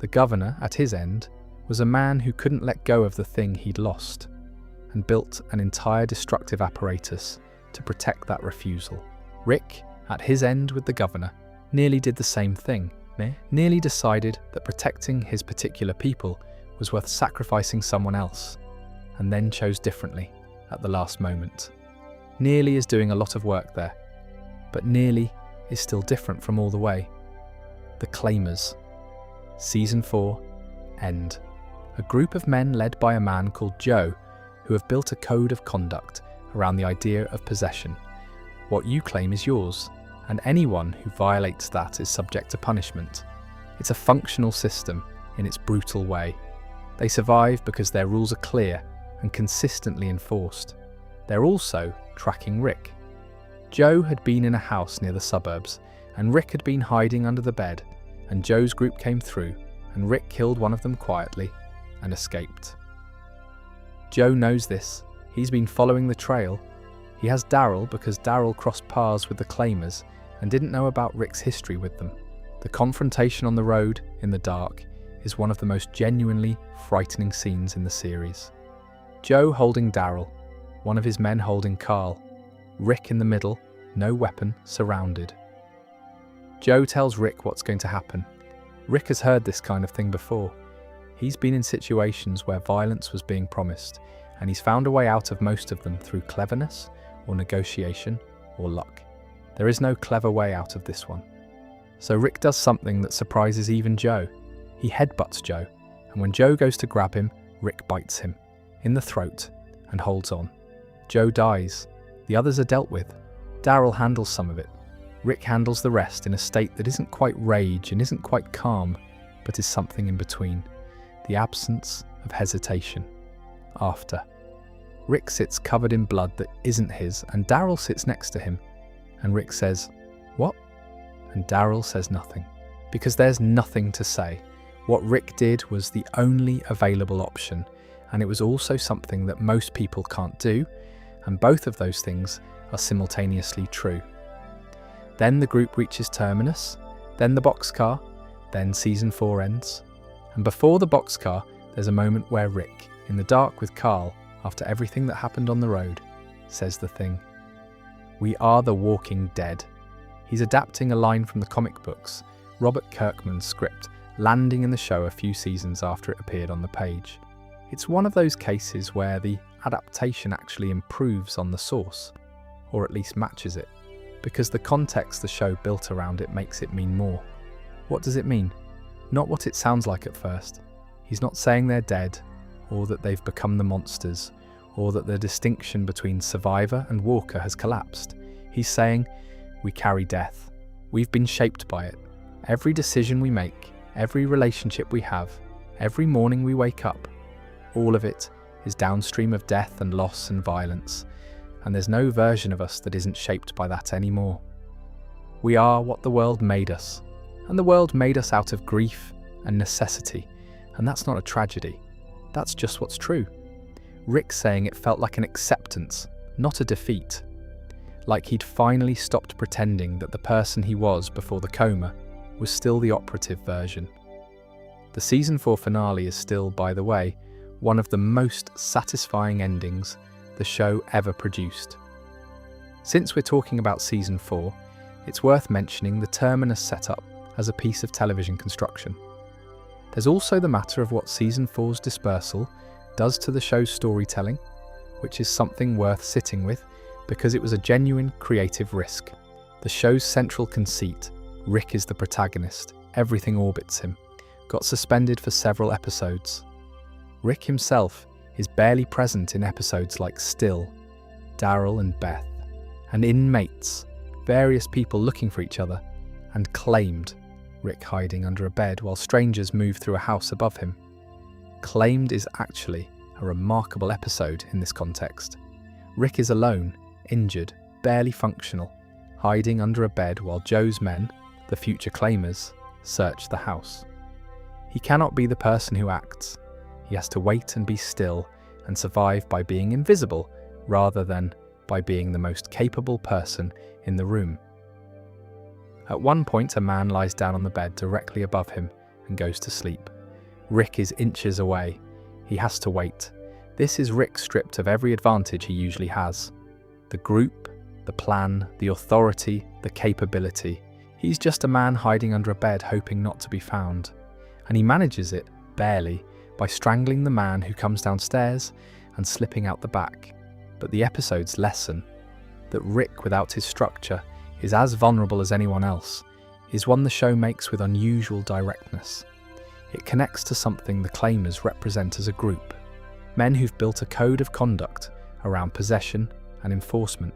The governor, at his end, was a man who couldn't let go of the thing he'd lost, and built an entire destructive apparatus to protect that refusal. Rick, at his end with the governor, nearly did the same thing, nearly decided that protecting his particular people was worth sacrificing someone else, and then chose differently at the last moment. Nearly is doing a lot of work there, but nearly is still different from all the way. The Claimers. Season 4, End. A group of men led by a man called Joe, who have built a code of conduct around the idea of possession. What you claim is yours, and anyone who violates that is subject to punishment. It's a functional system in its brutal way. They survive because their rules are clear and consistently enforced. They're also tracking Rick. Joe had been in a house near the suburbs, and Rick had been hiding under the bed, and Joe's group came through, and Rick killed one of them quietly and escaped. Joe knows this. He's been following the trail. He has Daryl because Daryl crossed paths with the Claimers and didn't know about Rick's history with them. The confrontation on the road, in the dark, is one of the most genuinely frightening scenes in the series. Joe holding Daryl, one of his men holding Carl, Rick in the middle, no weapon, surrounded. Joe tells Rick what's going to happen. Rick has heard this kind of thing before. He's been in situations where violence was being promised, and he's found a way out of most of them through cleverness, or negotiation, or luck. There is no clever way out of this one. So Rick does something that surprises even Joe. He headbutts Joe, and when Joe goes to grab him, Rick bites him in the throat and holds on. Joe dies. The others are dealt with. Daryl handles some of it. Rick handles the rest in a state that isn't quite rage and isn't quite calm, but is something in between. The absence of hesitation. After. Rick sits covered in blood that isn't his, and Daryl sits next to him. And Rick says, "What?" And Daryl says nothing. Because there's nothing to say. What Rick did was the only available option, and it was also something that most people can't do, and both of those things are simultaneously true. Then the group reaches terminus, then the boxcar, then season 4 ends. And before the boxcar, there's a moment where Rick, in the dark with Carl, after everything that happened on the road, says the thing. We are the walking dead. He's adapting a line from the comic books, Robert Kirkman's script, landing in the show a few seasons after it appeared on the page. It's one of those cases where the adaptation actually improves on the source, or at least matches it, because the context the show built around it makes it mean more. What does it mean? Not what it sounds like at first. He's not saying they're dead, or that they've become the monsters, or that the distinction between survivor and walker has collapsed. He's saying, we carry death. We've been shaped by it. Every decision we make, every relationship we have, every morning we wake up, all of it is downstream of death and loss and violence, and there's no version of us that isn't shaped by that anymore. We are what the world made us, and the world made us out of grief and necessity, and that's not a tragedy. That's just what's true. Rick saying it felt like an acceptance, not a defeat. Like he'd finally stopped pretending that the person he was before the coma was still the operative version. The season 4 finale is still, by the way, one of the most satisfying endings the show ever produced. Since we're talking about season 4, it's worth mentioning the terminus setup as a piece of television construction. There's also the matter of what season 4's dispersal does to the show's storytelling, which is something worth sitting with because it was a genuine creative risk. The show's central conceit, Rick is the protagonist. Everything orbits him. Got suspended for several episodes. Rick himself is barely present in episodes like Still, Daryl and Beth, and Inmates, various people looking for each other, and Claimed, Rick hiding under a bed while strangers move through a house above him. Claimed is actually a remarkable episode in this context. Rick is alone, injured, barely functional, hiding under a bed while Joe's men, the future claimers, search the house. He cannot be the person who acts. He has to wait and be still and survive by being invisible rather than by being the most capable person in the room. At one point, a man lies down on the bed directly above him and goes to sleep. Rick is inches away. He has to wait. This is Rick stripped of every advantage he usually has. The group, the plan, the authority, the capability. He's just a man hiding under a bed hoping not to be found. And he manages it, barely, by strangling the man who comes downstairs and slipping out the back. But the episode's lesson, that Rick without his structure is as vulnerable as anyone else, is one the show makes with unusual directness. It connects to something the claimers represent as a group. Men who've built a code of conduct around possession and enforcement,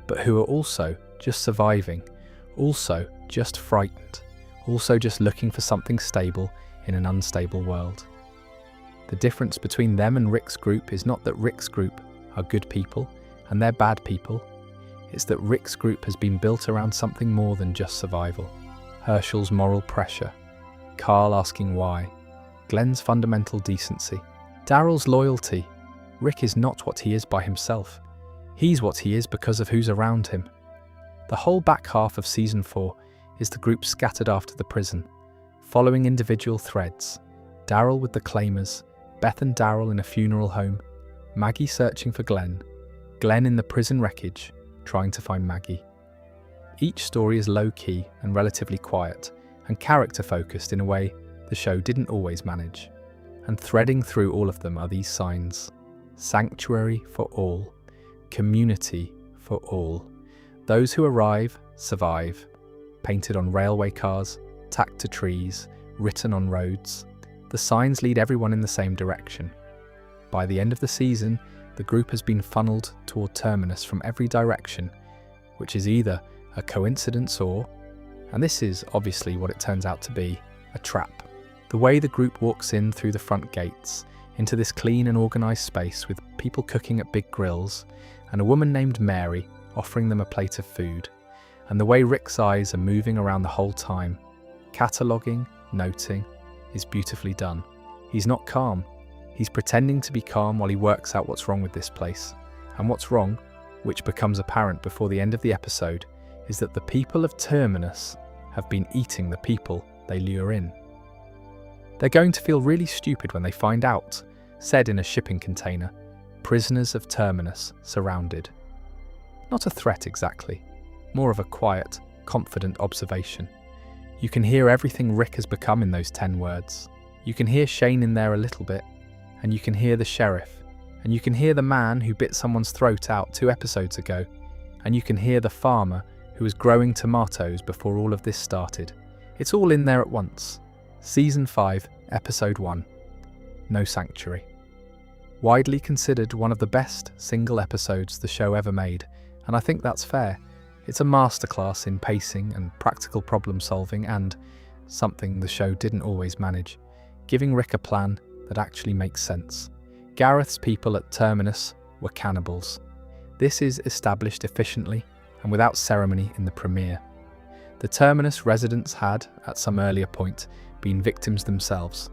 but who are also just surviving, also just frightened, also just looking for something stable in an unstable world. The difference between them and Rick's group is not that Rick's group are good people and they're bad people. It's that Rick's group has been built around something more than just survival. Herschel's moral pressure, Carl asking why, Glenn's fundamental decency, Daryl's loyalty. Rick is not what he is by himself. He's what he is because of who's around him. The whole back half of Season 4 is the group scattered after the prison, following individual threads. Daryl with the claimers, Beth and Daryl in a funeral home, Maggie searching for Glenn, Glenn in the prison wreckage, trying to find Maggie. Each story is low-key and relatively quiet, and character-focused in a way the show didn't always manage. And threading through all of them are these signs: sanctuary for all, community for all. Those who arrive, survive. Painted on railway cars, tacked to trees, written on roads. The signs lead everyone in the same direction. By the end of the season, the group has been funneled toward Terminus from every direction, which is either a coincidence or, and this is obviously what it turns out to be, a trap. The way the group walks in through the front gates, into this clean and organised space with people cooking at big grills, and a woman named Mary offering them a plate of food, and the way Rick's eyes are moving around the whole time, cataloguing, noting, is beautifully done. He's not calm. He's pretending to be calm while he works out what's wrong with this place. And what's wrong, which becomes apparent before the end of the episode, is that the people of Terminus have been eating the people they lure in. They're going to feel really stupid when they find out, said in a shipping container, prisoners of Terminus surrounded. Not a threat exactly, more of a quiet, confident observation. You can hear everything Rick has become in those 10 words. You can hear Shane in there a little bit, and you can hear the sheriff, and you can hear the man who bit someone's throat out 2 episodes ago, and you can hear the farmer who was growing tomatoes before all of this started. It's all in there at once. Season 5, Episode 1. No Sanctuary. Widely considered one of the best single episodes the show ever made, and I think that's fair. It's a masterclass in pacing and practical problem solving and something the show didn't always manage, giving Rick a plan that actually makes sense. Gareth's people at Terminus were cannibals. This is established efficiently and without ceremony in the premiere. The Terminus residents had, at some earlier point, been victims themselves.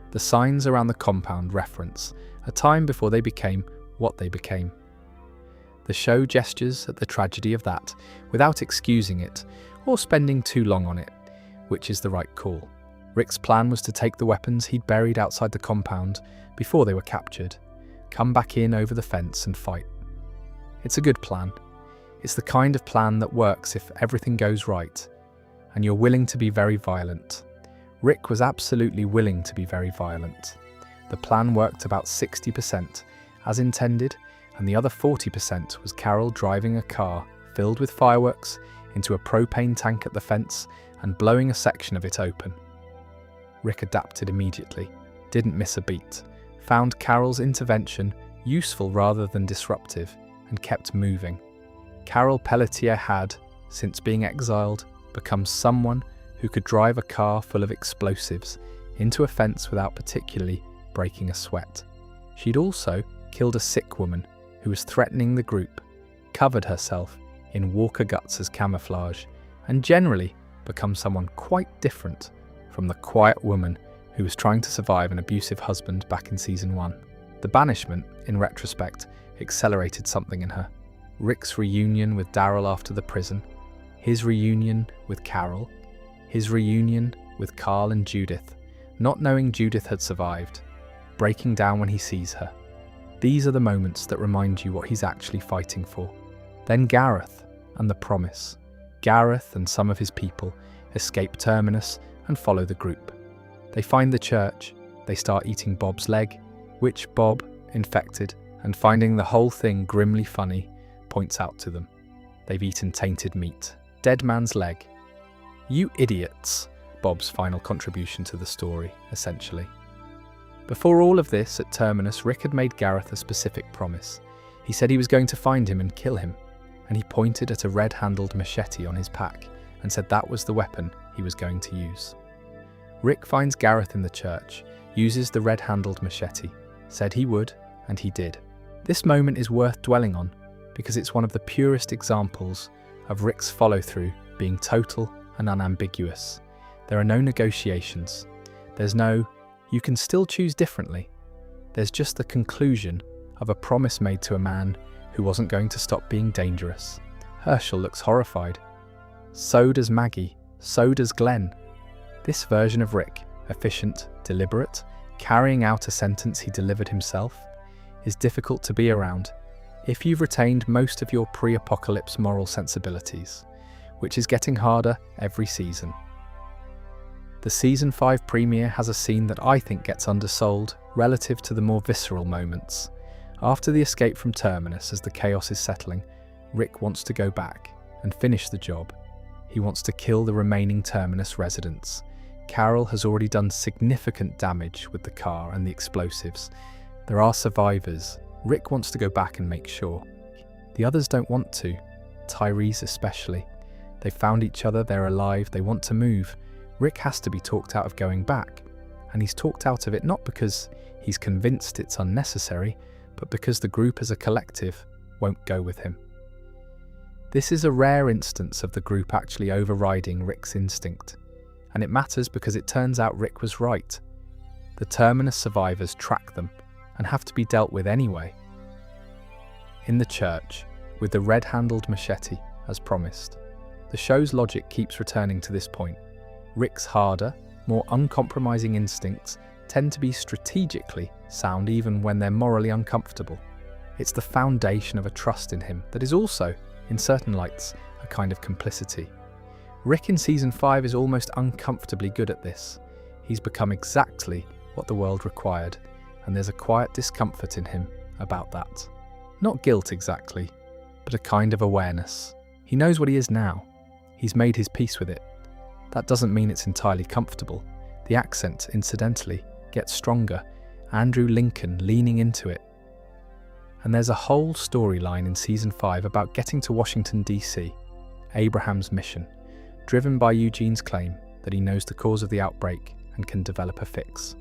The signs around the compound reference a time before they became what they became. The show gestures at the tragedy of that without excusing it or spending too long on it, which is the right call. Rick's plan was to take the weapons he'd buried outside the compound before they were captured, come back in over the fence and fight. It's a good plan. It's the kind of plan that works if everything goes right, and you're willing to be very violent. Rick was absolutely willing to be very violent. The plan worked about 60% as intended, and the other 40% was Carol driving a car filled with fireworks into a propane tank at the fence and blowing a section of it open. Rick adapted immediately, didn't miss a beat, found Carol's intervention useful rather than disruptive, and kept moving. Carol Pelletier had, since being exiled, become someone who could drive a car full of explosives into a fence without particularly breaking a sweat. She'd also killed a sick woman who was threatening the group, covered herself in Walker guts as camouflage, and generally become someone quite different from the quiet woman who was trying to survive an abusive husband back in Season 1. The banishment, in retrospect, accelerated something in her. Rick's reunion with Daryl after the prison, his reunion with Carol, his reunion with Carl and Judith, not knowing Judith had survived, breaking down when he sees her. These are the moments that remind you what he's actually fighting for. Then Gareth and the promise. Gareth and some of his people escape Terminus and follow the group. They find the church, they start eating Bob's leg, which Bob, infected and finding the whole thing grimly funny, points out to them. They've eaten tainted meat. Dead man's leg. You idiots, Bob's final contribution to the story, essentially. Before all of this, at Terminus, Rick had made Gareth a specific promise. He said he was going to find him and kill him, and he pointed at a red-handled machete on his pack and said that was the weapon he was going to use. Rick finds Gareth in the church, uses the red-handled machete, said he would, and he did. This moment is worth dwelling on because it's one of the purest examples of Rick's follow-through being total and unambiguous. There are no negotiations. There's no, you can still choose differently. There's just the conclusion of a promise made to a man who wasn't going to stop being dangerous. Herschel looks horrified. So does Maggie. So does Glenn. This version of Rick, efficient, deliberate, carrying out a sentence he delivered himself, is difficult to be around if you've retained most of your pre-apocalypse moral sensibilities, which is getting harder every season. The Season 5 premiere has a scene that I think gets undersold relative to the more visceral moments. After the escape from Terminus as the chaos is settling, Rick wants to go back and finish the job. He wants to kill the remaining Terminus residents. Carol has already done significant damage with the car and the explosives. There are survivors. Rick wants to go back and make sure. The others don't want to, Tyrese especially. They've found each other, they're alive, they want to move. Rick has to be talked out of going back, and he's talked out of it not because he's convinced it's unnecessary, but because the group as a collective won't go with him. This is a rare instance of the group actually overriding Rick's instinct, and it matters because it turns out Rick was right. The Terminus survivors track them and have to be dealt with anyway. In the church, with the red-handled machete, as promised, the show's logic keeps returning to this point. Rick's harder, more uncompromising instincts tend to be strategically sound even when they're morally uncomfortable. It's the foundation of a trust in him that is also, in certain lights, a kind of complicity. Rick in Season 5 is almost uncomfortably good at this. He's become exactly what the world required, and there's a quiet discomfort in him about that. Not guilt exactly, but a kind of awareness. He knows what he is now. He's made his peace with it. That doesn't mean it's entirely comfortable. The accent, incidentally, gets stronger. Andrew Lincoln leaning into it. And there's a whole storyline in Season 5 about getting to Washington, D.C., Abraham's mission, driven by Eugene's claim that he knows the cause of the outbreak and can develop a fix.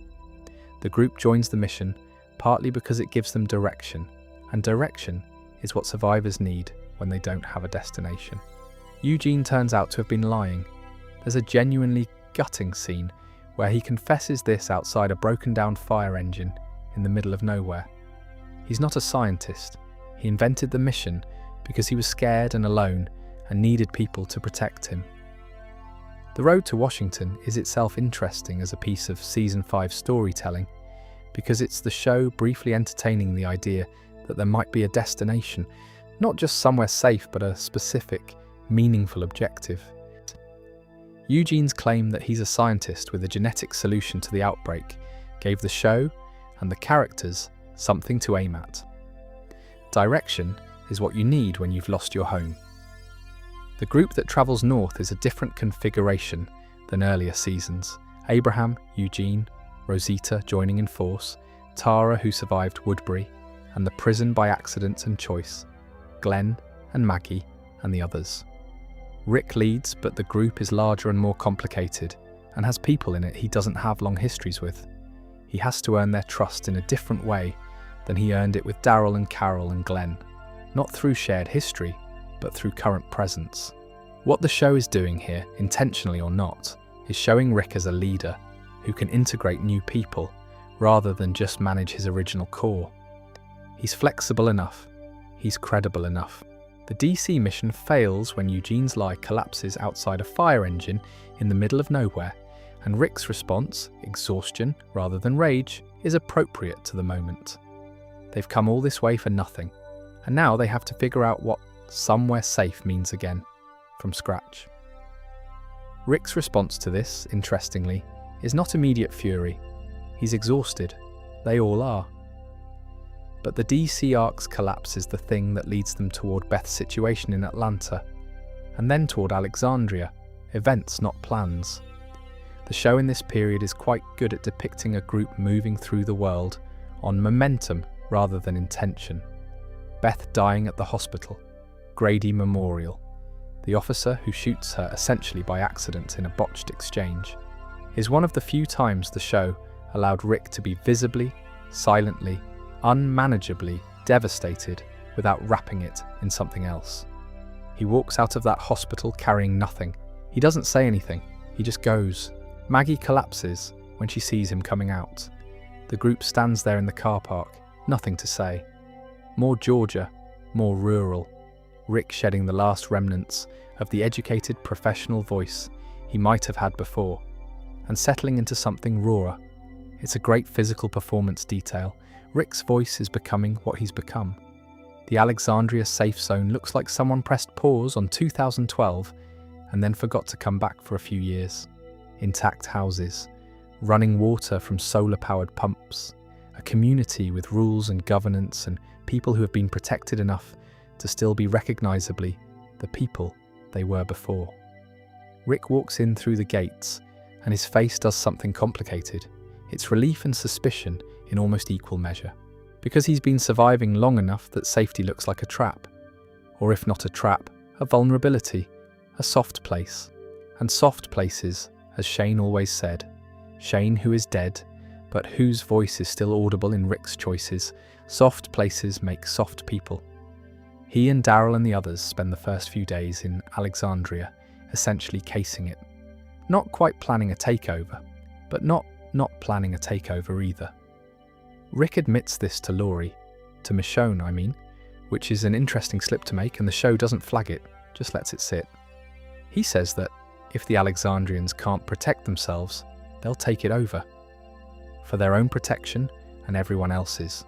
The group joins the mission partly because it gives them direction, and direction is what survivors need when they don't have a destination. Eugene turns out to have been lying. There's a genuinely gutting scene where he confesses this outside a broken-down fire engine in the middle of nowhere. He's not a scientist. He invented the mission because he was scared and alone and needed people to protect him. The road to Washington is itself interesting as a piece of Season 5 storytelling because it's the show briefly entertaining the idea that there might be a destination, not just somewhere safe but a specific, meaningful objective. Eugene's claim that he's a scientist with a genetic solution to the outbreak gave the show and the characters something to aim at. Direction is what you need when you've lost your home. The group that travels north is a different configuration than earlier seasons. Abraham, Eugene, Rosita joining in force, Tara who survived Woodbury, and the prison by accident and choice, Glenn and Maggie and the others. Rick leads, but the group is larger and more complicated, and has people in it he doesn't have long histories with. He has to earn their trust in a different way than he earned it with Daryl and Carol and Glenn, not through shared history, but through current presence. What the show is doing here, intentionally or not, is showing Rick as a leader who can integrate new people rather than just manage his original core. He's flexible enough. He's credible enough. The DC mission fails when Eugene's lie collapses outside a fire engine in the middle of nowhere, and Rick's response, exhaustion rather than rage, is appropriate to the moment. They've come all this way for nothing, and now they have to figure out what somewhere safe means again, from scratch. Rick's response to this, interestingly, is not immediate fury. He's exhausted. They all are. But the DC arc's collapse is the thing that leads them toward Beth's situation in Atlanta, and then toward Alexandria, events not plans. The show in this period is quite good at depicting a group moving through the world on momentum rather than intention. Beth dying at the hospital, Grady Memorial, the officer who shoots her essentially by accident in a botched exchange, is one of the few times the show allowed Rick to be visibly, silently, unmanageably devastated without wrapping it in something else. He walks out of that hospital carrying nothing. He doesn't say anything, he just goes. Maggie collapses when she sees him coming out. The group stands there in the car park, nothing to say. More Georgia, more rural. Rick shedding the last remnants of the educated professional voice he might have had before, and settling into something rawer. It's a great physical performance detail. Rick's voice is becoming what he's become. The Alexandria safe zone looks like someone pressed pause on 2012 and then forgot to come back for a few years. Intact houses, running water from solar-powered pumps, a community with rules and governance and people who have been protected enough to still be recognizably the people they were before. Rick walks in through the gates and his face does something complicated. It's relief and suspicion in almost equal measure, because he's been surviving long enough that safety looks like a trap, or if not a trap, a vulnerability, a soft place. And soft places, as Shane always said, Shane who is dead, but whose voice is still audible in Rick's choices, soft places make soft people. He and Daryl and the others spend the first few days in Alexandria, essentially casing it. Not quite planning a takeover, but not planning a takeover either. Rick admits this to Laurie, to Michonne I mean, which is an interesting slip to make, and the show doesn't flag it, just lets it sit. He says that if the Alexandrians can't protect themselves, they'll take it over, for their own protection and everyone else's.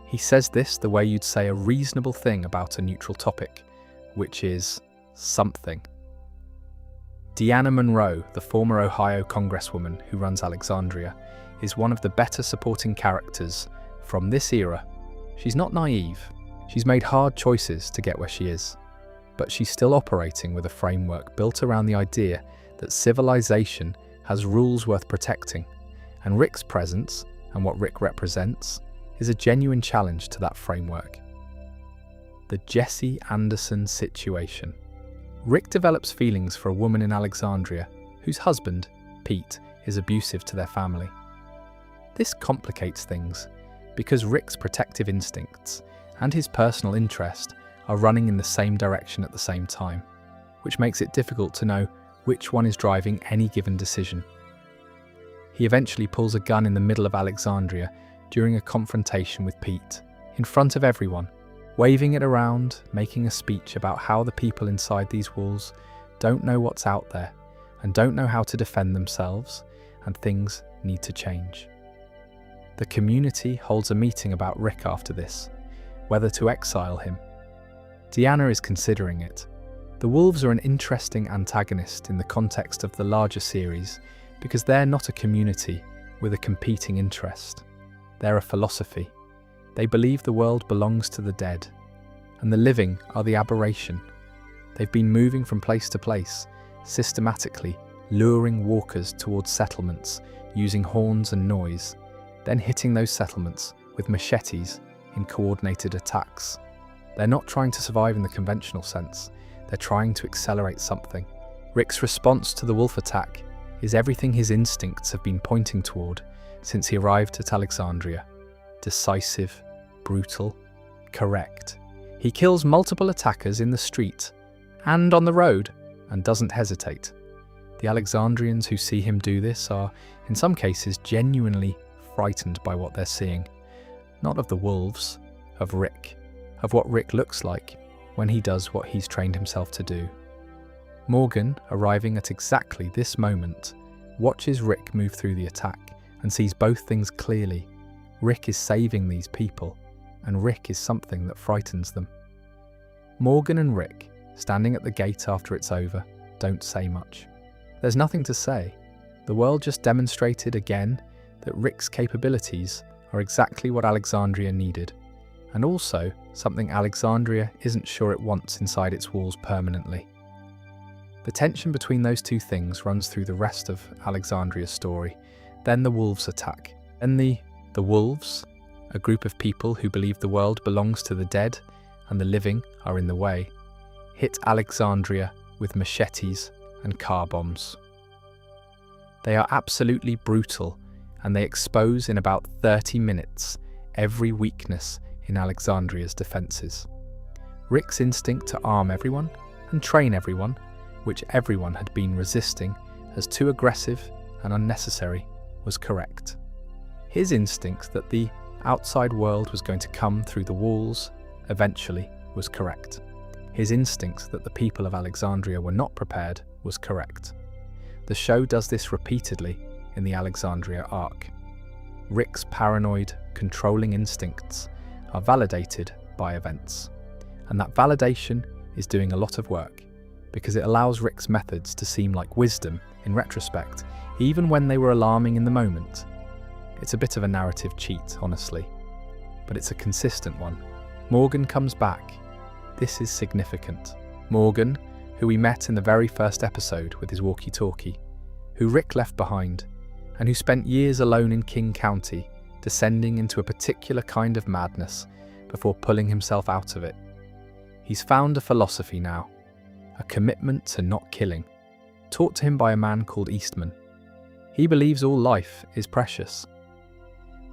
He says this the way you'd say a reasonable thing about a neutral topic, which is something. Deanna Monroe, the former Ohio congresswoman who runs Alexandria, is one of the better supporting characters from this era. She's not naive. She's made hard choices to get where she is, but she's still operating with a framework built around the idea that civilization has rules worth protecting, and Rick's presence, and what Rick represents, is a genuine challenge to that framework. The Jesse Anderson situation. Rick develops feelings for a woman in Alexandria whose husband, Pete, is abusive to their family. This complicates things because Rick's protective instincts and his personal interest are running in the same direction at the same time, which makes it difficult to know which one is driving any given decision. He eventually pulls a gun in the middle of Alexandria during a confrontation with Pete, in front of everyone, waving it around, making a speech about how the people inside these walls don't know what's out there and don't know how to defend themselves, and things need to change. The community holds a meeting about Rick after this, whether to exile him. Deanna is considering it. The Wolves are an interesting antagonist in the context of the larger series because they're not a community with a competing interest. They're a philosophy. They believe the world belongs to the dead, and the living are the aberration. They've been moving from place to place, systematically luring walkers towards settlements using horns and noise, then hitting those settlements with machetes in coordinated attacks. They're not trying to survive in the conventional sense, they're trying to accelerate something. Rick's response to the wolf attack is everything his instincts have been pointing toward since he arrived at Alexandria. Decisive, brutal, correct. He kills multiple attackers in the street and on the road and doesn't hesitate. The Alexandrians who see him do this are, in some cases, genuinely frightened by what they're seeing. Not of the wolves, of Rick, of what Rick looks like when he does what he's trained himself to do. Morgan, arriving at exactly this moment, watches Rick move through the attack and sees both things clearly. Rick is saving these people, and Rick is something that frightens them. Morgan and Rick, standing at the gate after it's over, don't say much. There's nothing to say. The world just demonstrated again that Rick's capabilities are exactly what Alexandria needed, and also something Alexandria isn't sure it wants inside its walls permanently. The tension between those two things runs through the rest of Alexandria's story. Then the wolves attack. And the wolves, a group of people who believe the world belongs to the dead and the living are in the way, hit Alexandria with machetes and car bombs. They are absolutely brutal, and they expose in about 30 minutes every weakness in Alexandria's defences. Rick's instinct to arm everyone and train everyone, which everyone had been resisting as too aggressive and unnecessary, was correct. His instinct that the outside world was going to come through the walls eventually was correct. His instinct that the people of Alexandria were not prepared was correct. The show does this repeatedly in the Alexandria arc. Rick's paranoid, controlling instincts are validated by events, and that validation is doing a lot of work because it allows Rick's methods to seem like wisdom in retrospect, even when they were alarming in the moment. It's a bit of a narrative cheat, honestly, but it's a consistent one. Morgan comes back. This is significant. Morgan, who we met in the very first episode with his walkie-talkie, who Rick left behind, and who spent years alone in King County, descending into a particular kind of madness before pulling himself out of it. He's found a philosophy now, a commitment to not killing, taught to him by a man called Eastman. He believes all life is precious.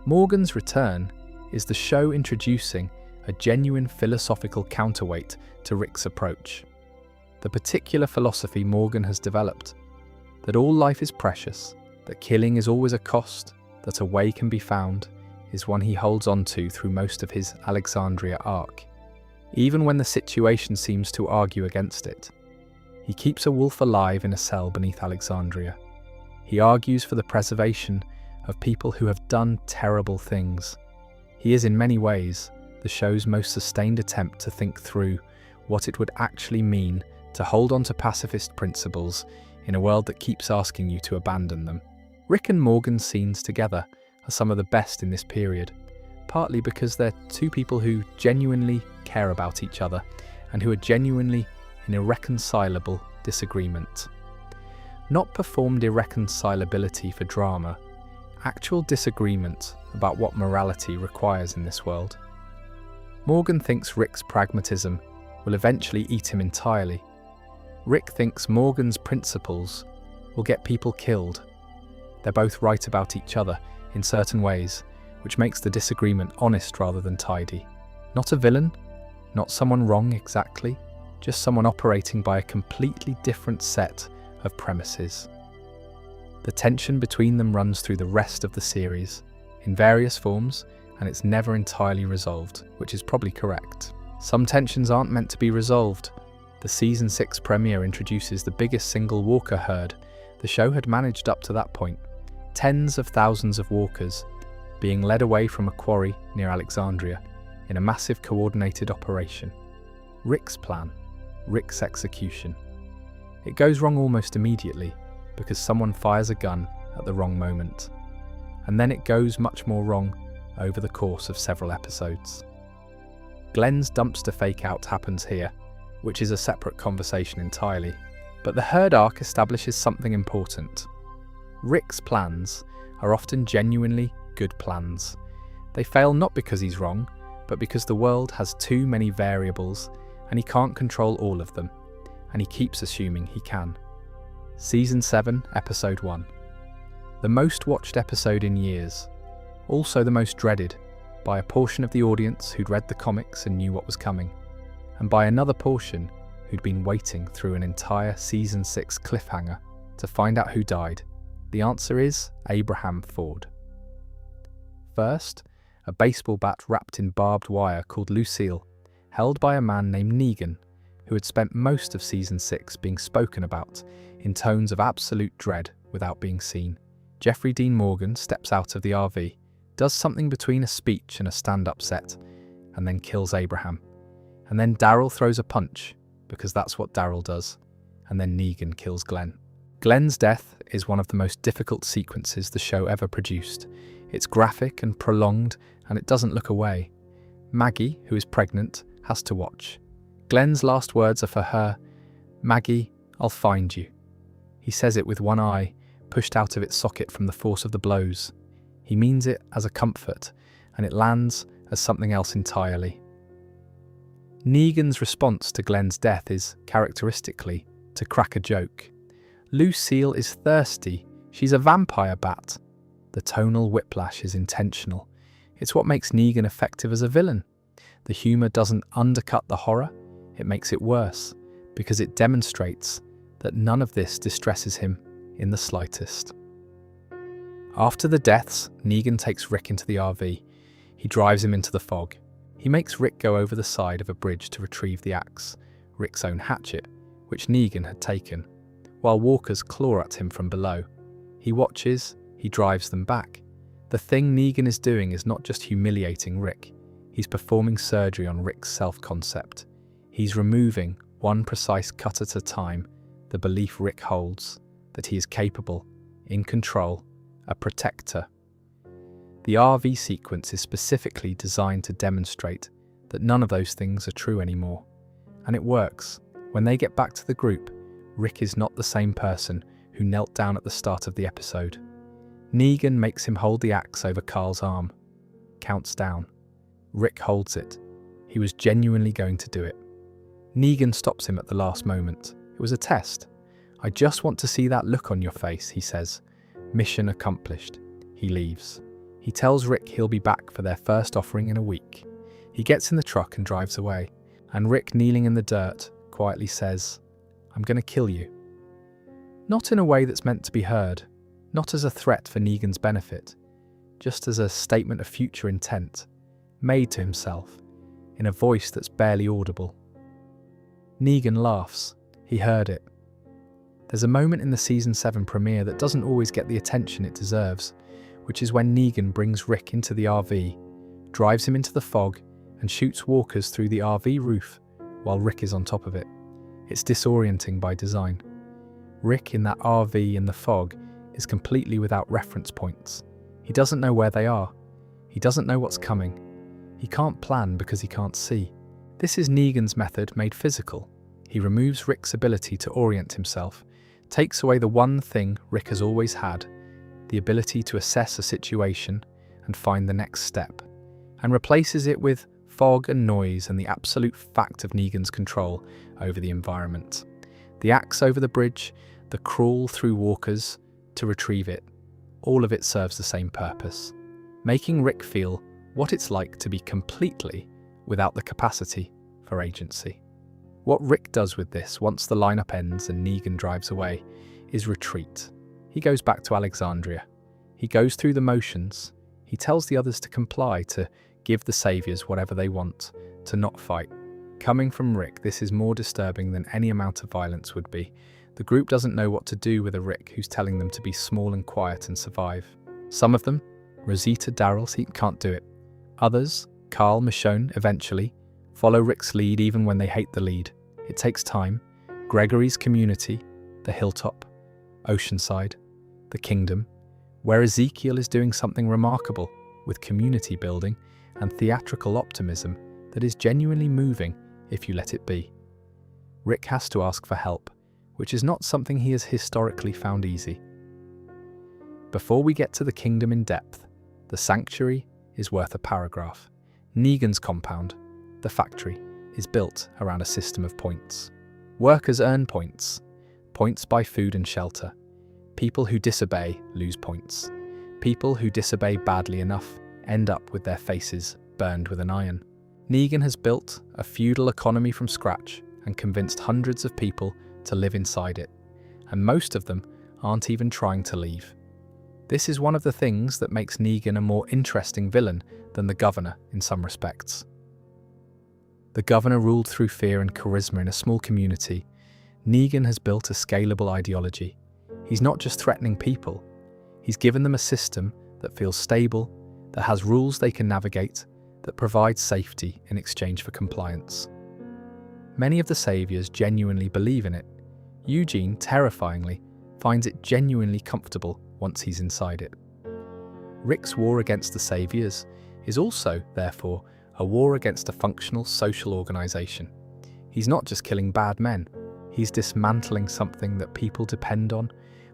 Morgan's return is the show introducing a genuine philosophical counterweight to Rick's approach. The particular philosophy Morgan has developed, that all life is precious, that killing is always a cost, that a way can be found, is one he holds on to through most of his Alexandria arc. Even when the situation seems to argue against it, he keeps a wolf alive in a cell beneath Alexandria. He argues for the preservation of people who have done terrible things. He is in many ways the show's most sustained attempt to think through what it would actually mean to hold on to pacifist principles in a world that keeps asking you to abandon them. Rick and Morgan's scenes together are some of the best in this period, partly because they're two people who genuinely care about each other and who are genuinely in irreconcilable disagreement. Not performed irreconcilability for drama, actual disagreement about what morality requires in this world. Morgan thinks Rick's pragmatism will eventually eat him entirely. Rick thinks Morgan's principles will get people killed. They're both right about each other in certain ways, which makes the disagreement honest rather than tidy. Not a villain, not someone wrong exactly, just someone operating by a completely different set of premises. The tension between them runs through the rest of the series, in various forms, and it's never entirely resolved, which is probably correct. Some tensions aren't meant to be resolved. The Season 6 premiere introduces the biggest single walker herd the show had managed up to that point. Tens of thousands of walkers being led away from a quarry near Alexandria in a massive coordinated operation. Rick's plan, Rick's execution. It goes wrong almost immediately because someone fires a gun at the wrong moment. And then it goes much more wrong over the course of several episodes. Glenn's dumpster fake-out happens here, which is a separate conversation entirely. But the herd arc establishes something important. Rick's plans are often genuinely good plans. They fail not because he's wrong, but because the world has too many variables and he can't control all of them, and he keeps assuming he can. Season 7, Episode 1. The most watched episode in years. Also the most dreaded, by a portion of the audience who'd read the comics and knew what was coming, and by another portion who'd been waiting through an entire Season 6 cliffhanger to find out who died. The answer is Abraham Ford. First, a baseball bat wrapped in barbed wire called Lucille, held by a man named Negan, who had spent most of Season 6 being spoken about in tones of absolute dread without being seen. Jeffrey Dean Morgan steps out of the RV, does something between a speech and a stand-up set, and then kills Abraham. And then Daryl throws a punch, because that's what Daryl does, and then Negan kills Glenn. Glenn's death is one of the most difficult sequences the show ever produced. It's graphic and prolonged, and it doesn't look away. Maggie, who is pregnant, has to watch. Glenn's last words are for her, "Maggie, I'll find you." He says it with one eye pushed out of its socket from the force of the blows. He means it as a comfort, and it lands as something else entirely. Negan's response to Glenn's death is, characteristically, to crack a joke. Lucille is thirsty. She's a vampire bat. The tonal whiplash is intentional. It's what makes Negan effective as a villain. The humour doesn't undercut the horror, it makes it worse, because it demonstrates that none of this distresses him in the slightest. After the deaths, Negan takes Rick into the RV. He drives him into the fog. He makes Rick go over the side of a bridge to retrieve the axe, Rick's own hatchet, which Negan had taken, while walkers claw at him from below. He watches, he drives them back. The thing Negan is doing is not just humiliating Rick, he's performing surgery on Rick's self-concept. He's removing, one precise cut at a time, the belief Rick holds that he is capable, in control, a protector. The RV sequence is specifically designed to demonstrate that none of those things are true anymore. And it works. When they get back to the group, Rick is not the same person who knelt down at the start of the episode. Negan makes him hold the axe over Carl's arm. Counts down. Rick holds it. He was genuinely going to do it. Negan stops him at the last moment. It was a test. "I just want to see that look on your face," he says. Mission accomplished. He leaves. He tells Rick he'll be back for their first offering in a week. He gets in the truck and drives away, and Rick, kneeling in the dirt, quietly says, "I'm going to kill you." Not in a way that's meant to be heard, not as a threat for Negan's benefit, just as a statement of future intent, made to himself, in a voice that's barely audible. Negan laughs. He heard it. There's a moment in the Season 7 premiere that doesn't always get the attention it deserves, which is when Negan brings Rick into the RV, drives him into the fog, and shoots walkers through the RV roof while Rick is on top of it. It's disorienting by design. Rick in that RV in the fog is completely without reference points. He doesn't know where they are. He doesn't know what's coming. He can't plan because he can't see. This is Negan's method made physical. He removes Rick's ability to orient himself, takes away the one thing Rick has always had, the ability to assess a situation and find the next step, and replaces it with fog and noise and the absolute fact of Negan's control over the environment. The axe over the bridge, the crawl through walkers to retrieve it, all of it serves the same purpose, making Rick feel what it's like to be completely without the capacity for agency. What Rick does with this once the lineup ends and Negan drives away is retreat. He goes back to Alexandria. He goes through the motions. He tells the others to comply, to give the saviors whatever they want, to not fight. Coming from Rick, this is more disturbing than any amount of violence would be. The group doesn't know what to do with a Rick who's telling them to be small and quiet and survive. Some of them, Rosita, Daryl, he can't do it. Others, Carl, Michonne, eventually, follow Rick's lead even when they hate the lead. It takes time. Gregory's community, the hilltop, Oceanside, the kingdom, where Ezekiel is doing something remarkable with community building and theatrical optimism that is genuinely moving if you let it be. Rick has to ask for help, which is not something he has historically found easy. Before we get to the kingdom in depth, the sanctuary is worth a paragraph. Negan's compound, the factory, is built around a system of points. Workers earn points. Points buy food and shelter. People who disobey lose points. People who disobey badly enough end up with their faces burned with an iron. Negan has built a feudal economy from scratch and convinced hundreds of people to live inside it, and most of them aren't even trying to leave. This is one of the things that makes Negan a more interesting villain than the governor in some respects. The governor ruled through fear and charisma in a small community. Negan has built a scalable ideology. He's not just threatening people, he's given them a system that feels stable, that has rules they can navigate, that provides safety in exchange for compliance. Many of the saviors genuinely believe in it. Eugene, terrifyingly, finds it genuinely comfortable once he's inside it. Rick's war against the saviors is also, therefore, a war against a functional social organization. He's not just killing bad men, he's dismantling something that people depend on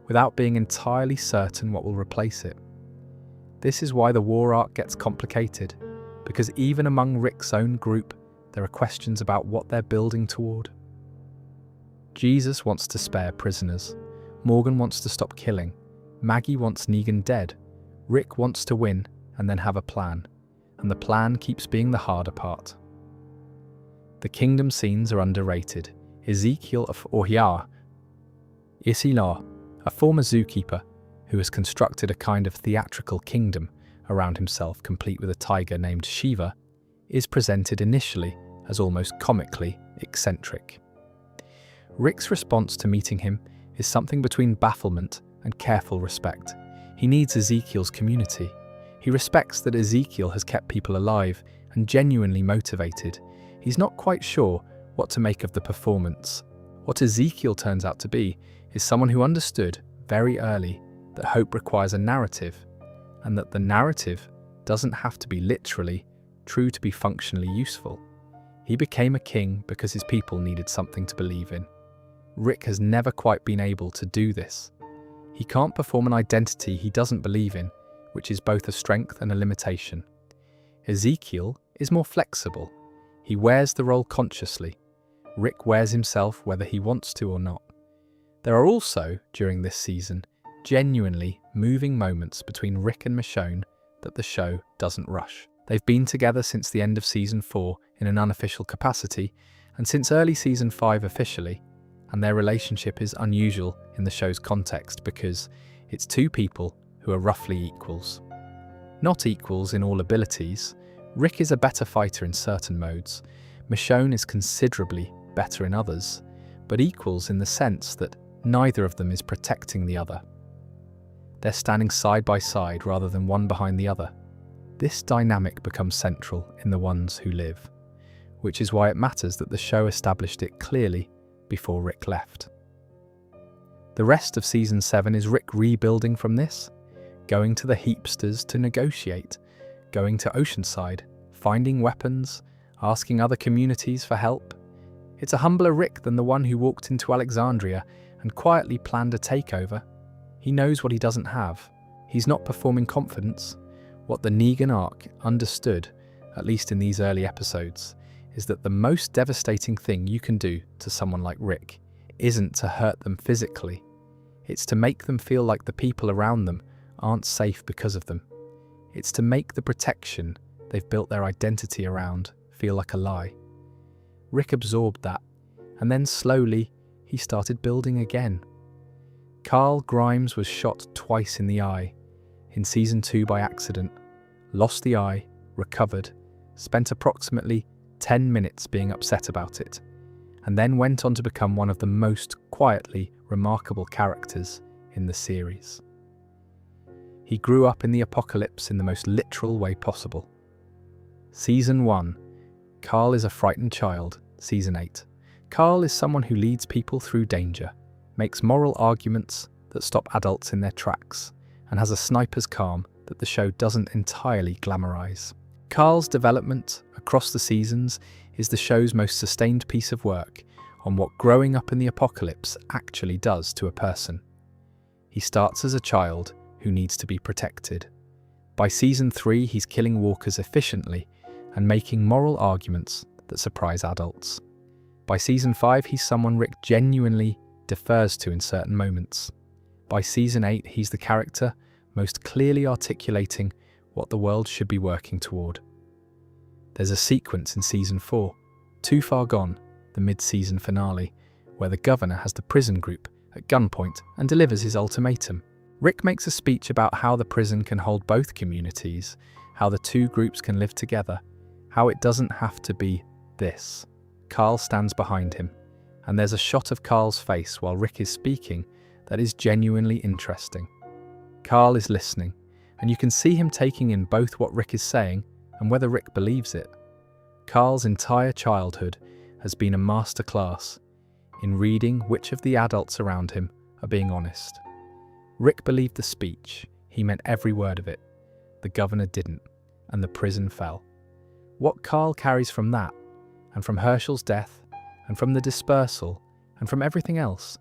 without being entirely certain what will replace it. This is why the war arc gets complicated, because even among Rick's own group, there are questions about what they're building toward. Jesus wants to spare prisoners. Morgan wants to stop killing. Maggie wants Negan dead. Rick wants to win and then have a plan. And the plan keeps being the harder part. The kingdom scenes are underrated. Ezekiel of Ohia, Isilar, a former zookeeper who has constructed a kind of theatrical kingdom around himself, complete with a tiger named Shiva, is presented initially as almost comically eccentric. Rick's response to meeting him is something between bafflement and careful respect. He needs Ezekiel's community. He respects that Ezekiel has kept people alive and genuinely motivated. He's not quite sure what to make of the performance. What Ezekiel turns out to be is someone who understood very early that hope requires a narrative, and that the narrative doesn't have to be literally true to be functionally useful. He became a king because his people needed something to believe in. Rick has never quite been able to do this. He can't perform an identity he doesn't believe in, which is both a strength and a limitation. Ezekiel is more flexible. He wears the role consciously. Rick wears himself whether he wants to or not. There are also, during this season, genuinely moving moments between Rick and Michonne that the show doesn't rush. They've been together since the end of Season 4 in an unofficial capacity, and since early Season 5 officially, and their relationship is unusual in the show's context because it's two people who are roughly equals. Not equals in all abilities. Rick is a better fighter in certain modes, Michonne is considerably better in others, but equals in the sense that neither of them is protecting the other. They're standing side by side rather than one behind the other. This dynamic becomes central in The Ones Who Live, which is why it matters that the show established it clearly before Rick left. The rest of Season 7 is Rick rebuilding from this, going to the Heapsters to negotiate, going to Oceanside, finding weapons, asking other communities for help. It's a humbler Rick than the one who walked into Alexandria and quietly planned a takeover. He knows what he doesn't have. He's not performing confidence. What the Negan arc understood, at least in these early episodes, is that the most devastating thing you can do to someone like Rick isn't to hurt them physically. It's to make them feel like the people around them aren't safe because of them. It's to make the protection they've built their identity around feel like a lie. Rick absorbed that, and then slowly he started building again. Carl Grimes was shot twice in the eye, in Season 2 by accident, lost the eye, recovered, spent approximately 10 minutes being upset about it, and then went on to become one of the most quietly remarkable characters in the series. He grew up in the apocalypse in the most literal way possible. Season 1, Carl is a frightened child. Season 8, Carl is someone who leads people through danger, makes moral arguments that stop adults in their tracks, and has a sniper's calm that the show doesn't entirely glamorize. Carl's development across the seasons is the show's most sustained piece of work, on what growing up in the apocalypse actually does to a person. He starts as a child who needs to be protected. By season 3, he's killing walkers efficiently and making moral arguments that surprise adults. By season 5, he's someone Rick genuinely defers to in certain moments. By season 8, he's the character most clearly articulating what the world should be working toward. There's a sequence in season 4, Too Far Gone, the mid-season finale, where the governor has the prison group at gunpoint and delivers his ultimatum. Rick makes a speech about how the prison can hold both communities, how the two groups can live together, how it doesn't have to be this. Carl stands behind him, and there's a shot of Carl's face while Rick is speaking that is genuinely interesting. Carl is listening, and you can see him taking in both what Rick is saying and whether Rick believes it. Carl's entire childhood has been a masterclass in reading which of the adults around him are being honest. Rick believed the speech, he meant every word of it. The governor didn't, and the prison fell. What Carl carries from that, and from Herschel's death, and from the dispersal, and from everything else,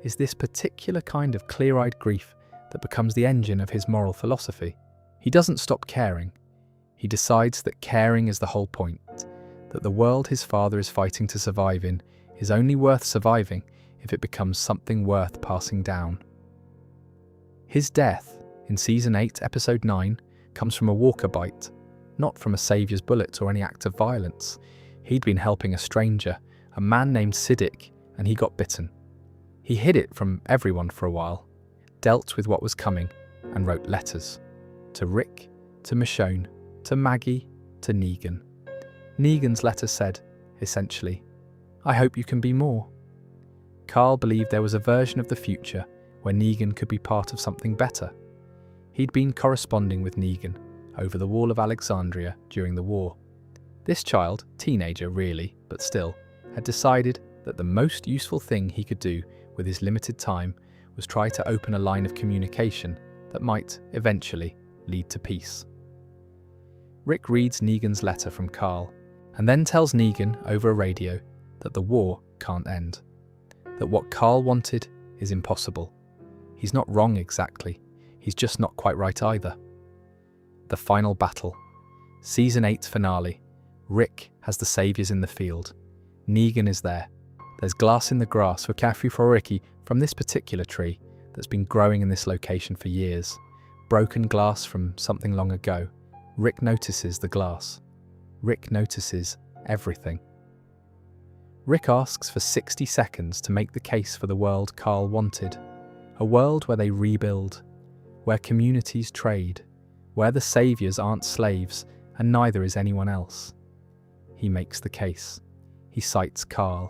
is this particular kind of clear-eyed grief that becomes the engine of his moral philosophy. He doesn't stop caring. He decides that caring is the whole point, that the world his father is fighting to survive in is only worth surviving if it becomes something worth passing down. His death, in Season 8, Episode 9, comes from a walker bite, not from a saviour's bullet or any act of violence. He'd been helping a stranger, a man named Siddiq, and he got bitten. He hid it from everyone for a while, dealt with what was coming, and wrote letters. To Rick, to Michonne, to Maggie, to Negan. Negan's letter said, essentially, "I hope you can be more." Carl believed there was a version of the future where Negan could be part of something better. He'd been corresponding with Negan over the Wall of Alexandria during the war. This child, teenager really, but still, had decided that the most useful thing he could do with his limited time was try to open a line of communication that might, eventually, lead to peace. Rick reads Negan's letter from Carl, and then tells Negan over a radio that the war can't end, that what Carl wanted is impossible. He's not wrong exactly, he's just not quite right either. The final battle. Season 8 finale. Rick has the saviors in the field. Negan is there. There's glass in the grass for Caffrey for Ricky from this particular tree that's been growing in this location for years. Broken glass from something long ago. Rick notices the glass. Rick notices everything. Rick asks for 60 seconds to make the case for the world Carl wanted. A world where they rebuild, where communities trade, where the saviors aren't slaves and neither is anyone else. He makes the case. He cites Carl.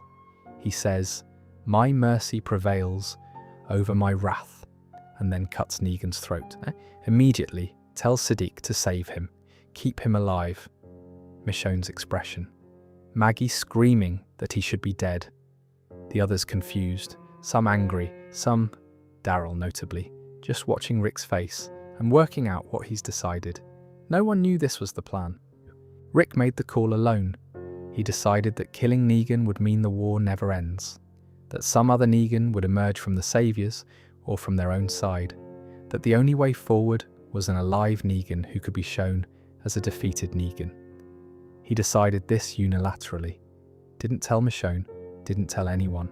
He says, "My mercy prevails over my wrath," and then cuts Negan's throat. Immediately tells Siddiq to save him, keep him alive. Michonne's expression. Maggie screaming that he should be dead. The others confused, some angry, some, Daryl notably, just watching Rick's face and working out what he's decided. No one knew this was the plan. Rick made the call alone. He decided that killing Negan would mean the war never ends, that some other Negan would emerge from the saviors or from their own side, that the only way forward was an alive Negan who could be shown as a defeated Negan. He decided this unilaterally. Didn't tell Michonne, didn't tell anyone.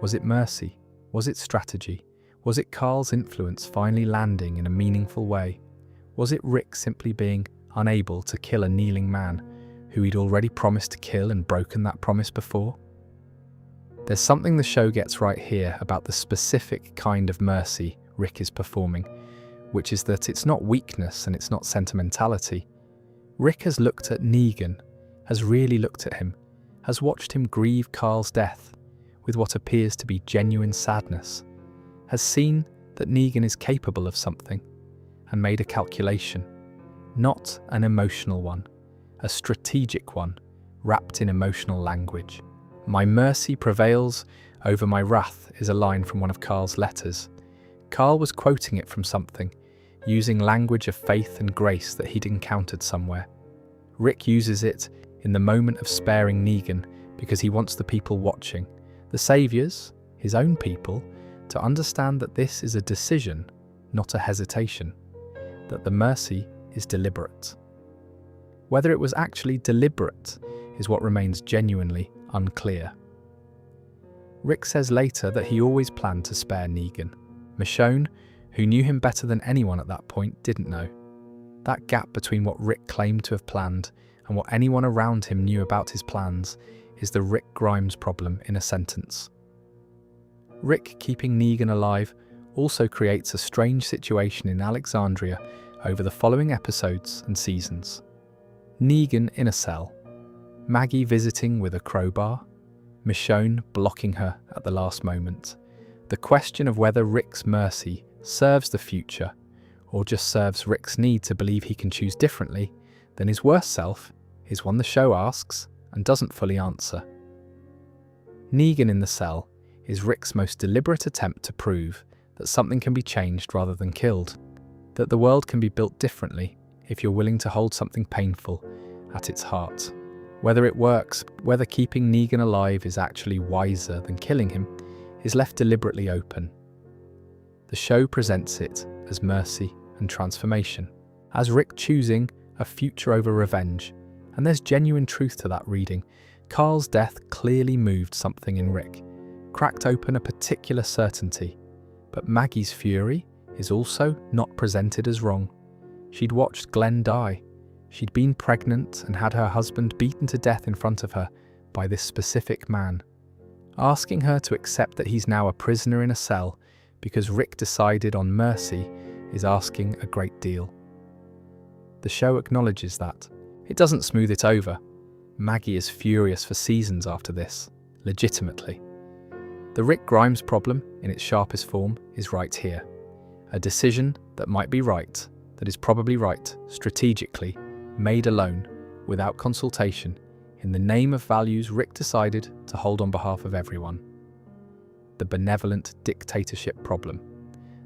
Was it mercy? Was it strategy? Was it Carl's influence finally landing in a meaningful way? Was it Rick simply being unable to kill a kneeling man who he'd already promised to kill and broken that promise before? There's something the show gets right here about the specific kind of mercy Rick is performing, which is that it's not weakness and it's not sentimentality. Rick has looked at Negan, has really looked at him, has watched him grieve Carl's death with what appears to be genuine sadness, has seen that Negan is capable of something, and made a calculation, not an emotional one, a strategic one, wrapped in emotional language. "My mercy prevails over my wrath" is a line from one of Carl's letters. Carl was quoting it from something, using language of faith and grace that he'd encountered somewhere. Rick uses it in the moment of sparing Negan because he wants the people watching, The saviors, his own people, to understand that this is a decision, not a hesitation, that the mercy is deliberate. Whether it was actually deliberate is what remains genuinely unclear. Rick says later that he always planned to spare Negan. Michonne, who knew him better than anyone at that point, didn't know. That gap between what Rick claimed to have planned and what anyone around him knew about his plans is the Rick Grimes problem in a sentence. Rick keeping Negan alive also creates a strange situation in Alexandria over the following episodes and seasons. Negan in a cell, Maggie visiting with a crowbar, Michonne blocking her at the last moment. The question of whether Rick's mercy serves the future or just serves Rick's need to believe he can choose differently than his worst self is one the show asks and doesn't fully answer. Negan in the cell is Rick's most deliberate attempt to prove that something can be changed rather than killed, that the world can be built differently if you're willing to hold something painful at its heart. Whether it works, whether keeping Negan alive is actually wiser than killing him, is left deliberately open. The show presents it as mercy and transformation, as Rick choosing a future over revenge, and there's genuine truth to that reading. Carl's death clearly moved something in Rick, cracked open a particular certainty, but Maggie's fury is also not presented as wrong. She'd watched Glenn die. She'd been pregnant and had her husband beaten to death in front of her by this specific man. Asking her to accept that he's now a prisoner in a cell because Rick decided on mercy is asking a great deal. The show acknowledges that. It doesn't smooth it over. Maggie is furious for seasons after this, legitimately. The Rick Grimes problem, in its sharpest form, is right here. A decision that might be right, that is probably right, strategically, made alone, without consultation, in the name of values Rick decided to hold on behalf of everyone. The benevolent dictatorship problem.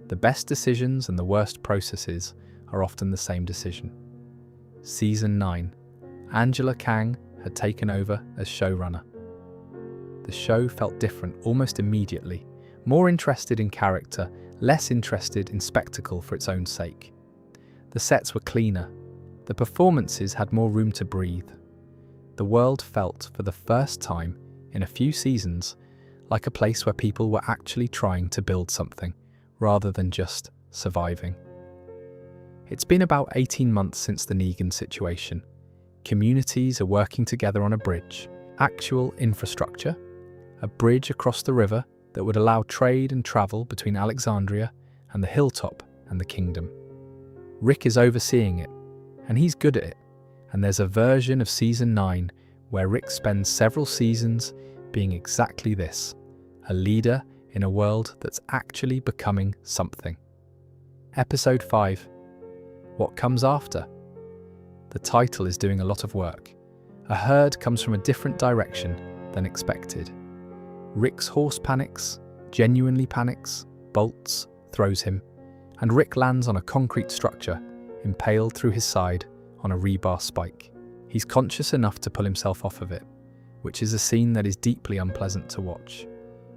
The best decisions and the worst processes are often the same decision. Season 9. Angela Kang had taken over as showrunner. The show felt different almost immediately, more interested in character, less interested in spectacle for its own sake. The sets were cleaner. The performances had more room to breathe. The world felt, for the first time in a few seasons, like a place where people were actually trying to build something, rather than just surviving. It's been about 18 months since the Negan situation. Communities are working together on a bridge, actual infrastructure, a bridge across the river that would allow trade and travel between Alexandria and the hilltop and the kingdom. Rick is overseeing it, and he's good at it. And there's a version of Season 9 where Rick spends several seasons being exactly this, a leader in a world that's actually becoming something. Episode 5. What comes after? The title is doing a lot of work. A herd comes from a different direction than expected. Rick's horse panics, genuinely panics, bolts, throws him, and Rick lands on a concrete structure, impaled through his side on a rebar spike. He's conscious enough to pull himself off of it, which is a scene that is deeply unpleasant to watch.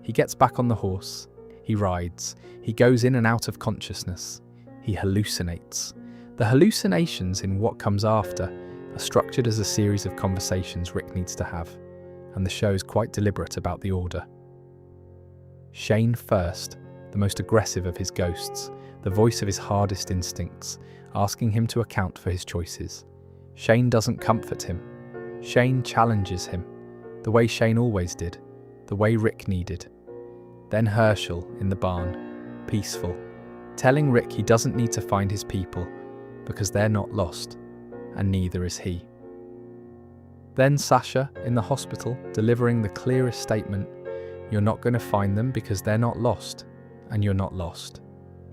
He gets back on the horse, he rides, he goes in and out of consciousness, he hallucinates. The hallucinations in What Comes After are structured as a series of conversations Rick needs to have, and the show is quite deliberate about the order. Shane first, the most aggressive of his ghosts, the voice of his hardest instincts, asking him to account for his choices. Shane doesn't comfort him. Shane challenges him, the way Shane always did, the way Rick needed. Then Herschel in the barn, peaceful, telling Rick he doesn't need to find his people because they're not lost, and neither is he. Then Sasha in the hospital, delivering the clearest statement, you're not going to find them because they're not lost, and you're not lost.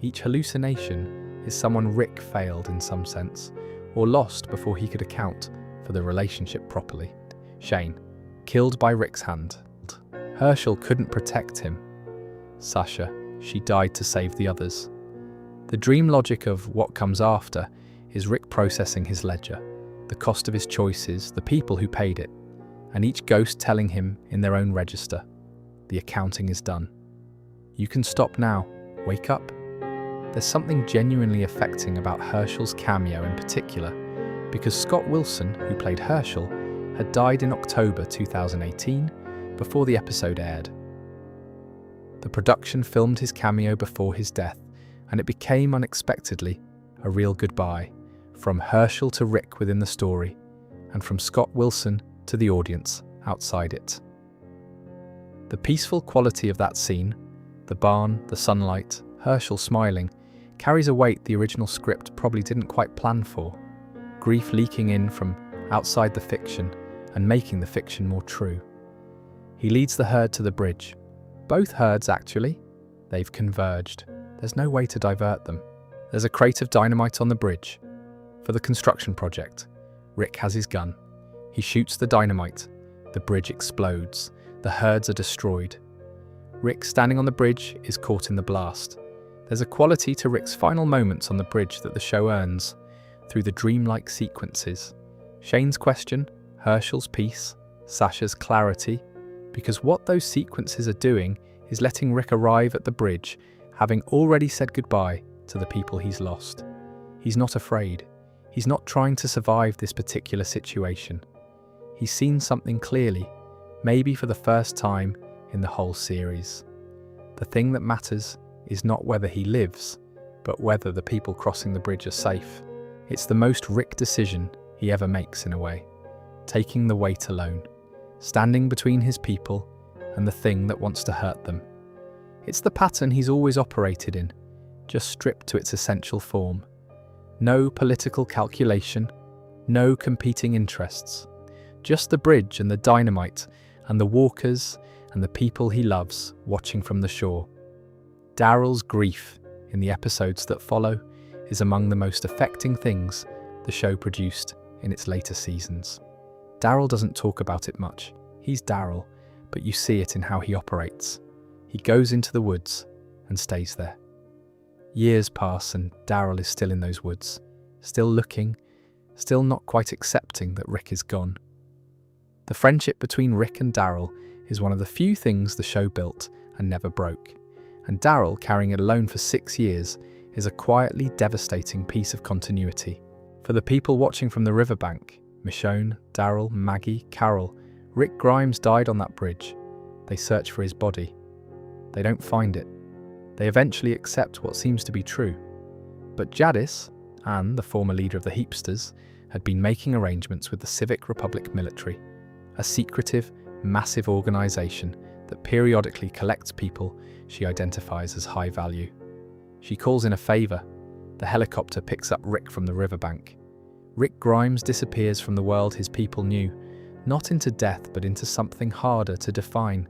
Each hallucination is someone Rick failed in some sense, or lost before he could account for the relationship properly. Shane, killed by Rick's hand. Herschel couldn't protect him. Sasha, she died to save the others. The dream logic of What Comes After is Rick processing his ledger, the cost of his choices, the people who paid it, and each ghost telling him in their own register. The accounting is done. You can stop now. Wake up. There's something genuinely affecting about Herschel's cameo in particular, because Scott Wilson, who played Herschel, had died in October 2018 before the episode aired. The production filmed his cameo before his death, and it became unexpectedly a real goodbye, from Herschel to Rick within the story, and from Scott Wilson to the audience outside it. The peaceful quality of that scene, the barn, the sunlight, Herschel smiling, carries a weight the original script probably didn't quite plan for, grief leaking in from outside the fiction and making the fiction more true. He leads the herd to the bridge. Both herds, actually. They've converged. There's no way to divert them. There's a crate of dynamite on the bridge. For the construction project, Rick has his gun. He shoots the dynamite. The bridge explodes. The herds are destroyed. Rick, standing on the bridge, is caught in the blast. There's a quality to Rick's final moments on the bridge that the show earns through the dreamlike sequences. Shane's question, Herschel's peace, Sasha's clarity, because what those sequences are doing is letting Rick arrive at the bridge, having already said goodbye to the people he's lost. He's not afraid. He's not trying to survive this particular situation. He's seen something clearly, maybe for the first time in the whole series. The thing that matters is not whether he lives, but whether the people crossing the bridge are safe. It's the most Rick decision he ever makes in a way, taking the weight alone, standing between his people and the thing that wants to hurt them. It's the pattern he's always operated in, just stripped to its essential form. No political calculation, no competing interests, just the bridge and the dynamite and the walkers and the people he loves watching from the shore. Daryl's grief in the episodes that follow is among the most affecting things the show produced in its later seasons. Daryl doesn't talk about it much. He's Daryl, but you see it in how he operates. He goes into the woods and stays there. Years pass and Daryl is still in those woods, still looking, still not quite accepting that Rick is gone. The friendship between Rick and Daryl is one of the few things the show built and never broke, and Daryl carrying it alone for 6 years is a quietly devastating piece of continuity. For the people watching from the riverbank, Michonne, Daryl, Maggie, Carol, Rick Grimes died on that bridge. They search for his body. They don't find it. They eventually accept what seems to be true. But Jadis, Anne, the former leader of the Heapsters, had been making arrangements with the Civic Republic military, a secretive, massive organisation that periodically collects people she identifies as high value. She calls in a favour. The helicopter picks up Rick from the riverbank. Rick Grimes disappears from the world his people knew, not into death but into something harder to define.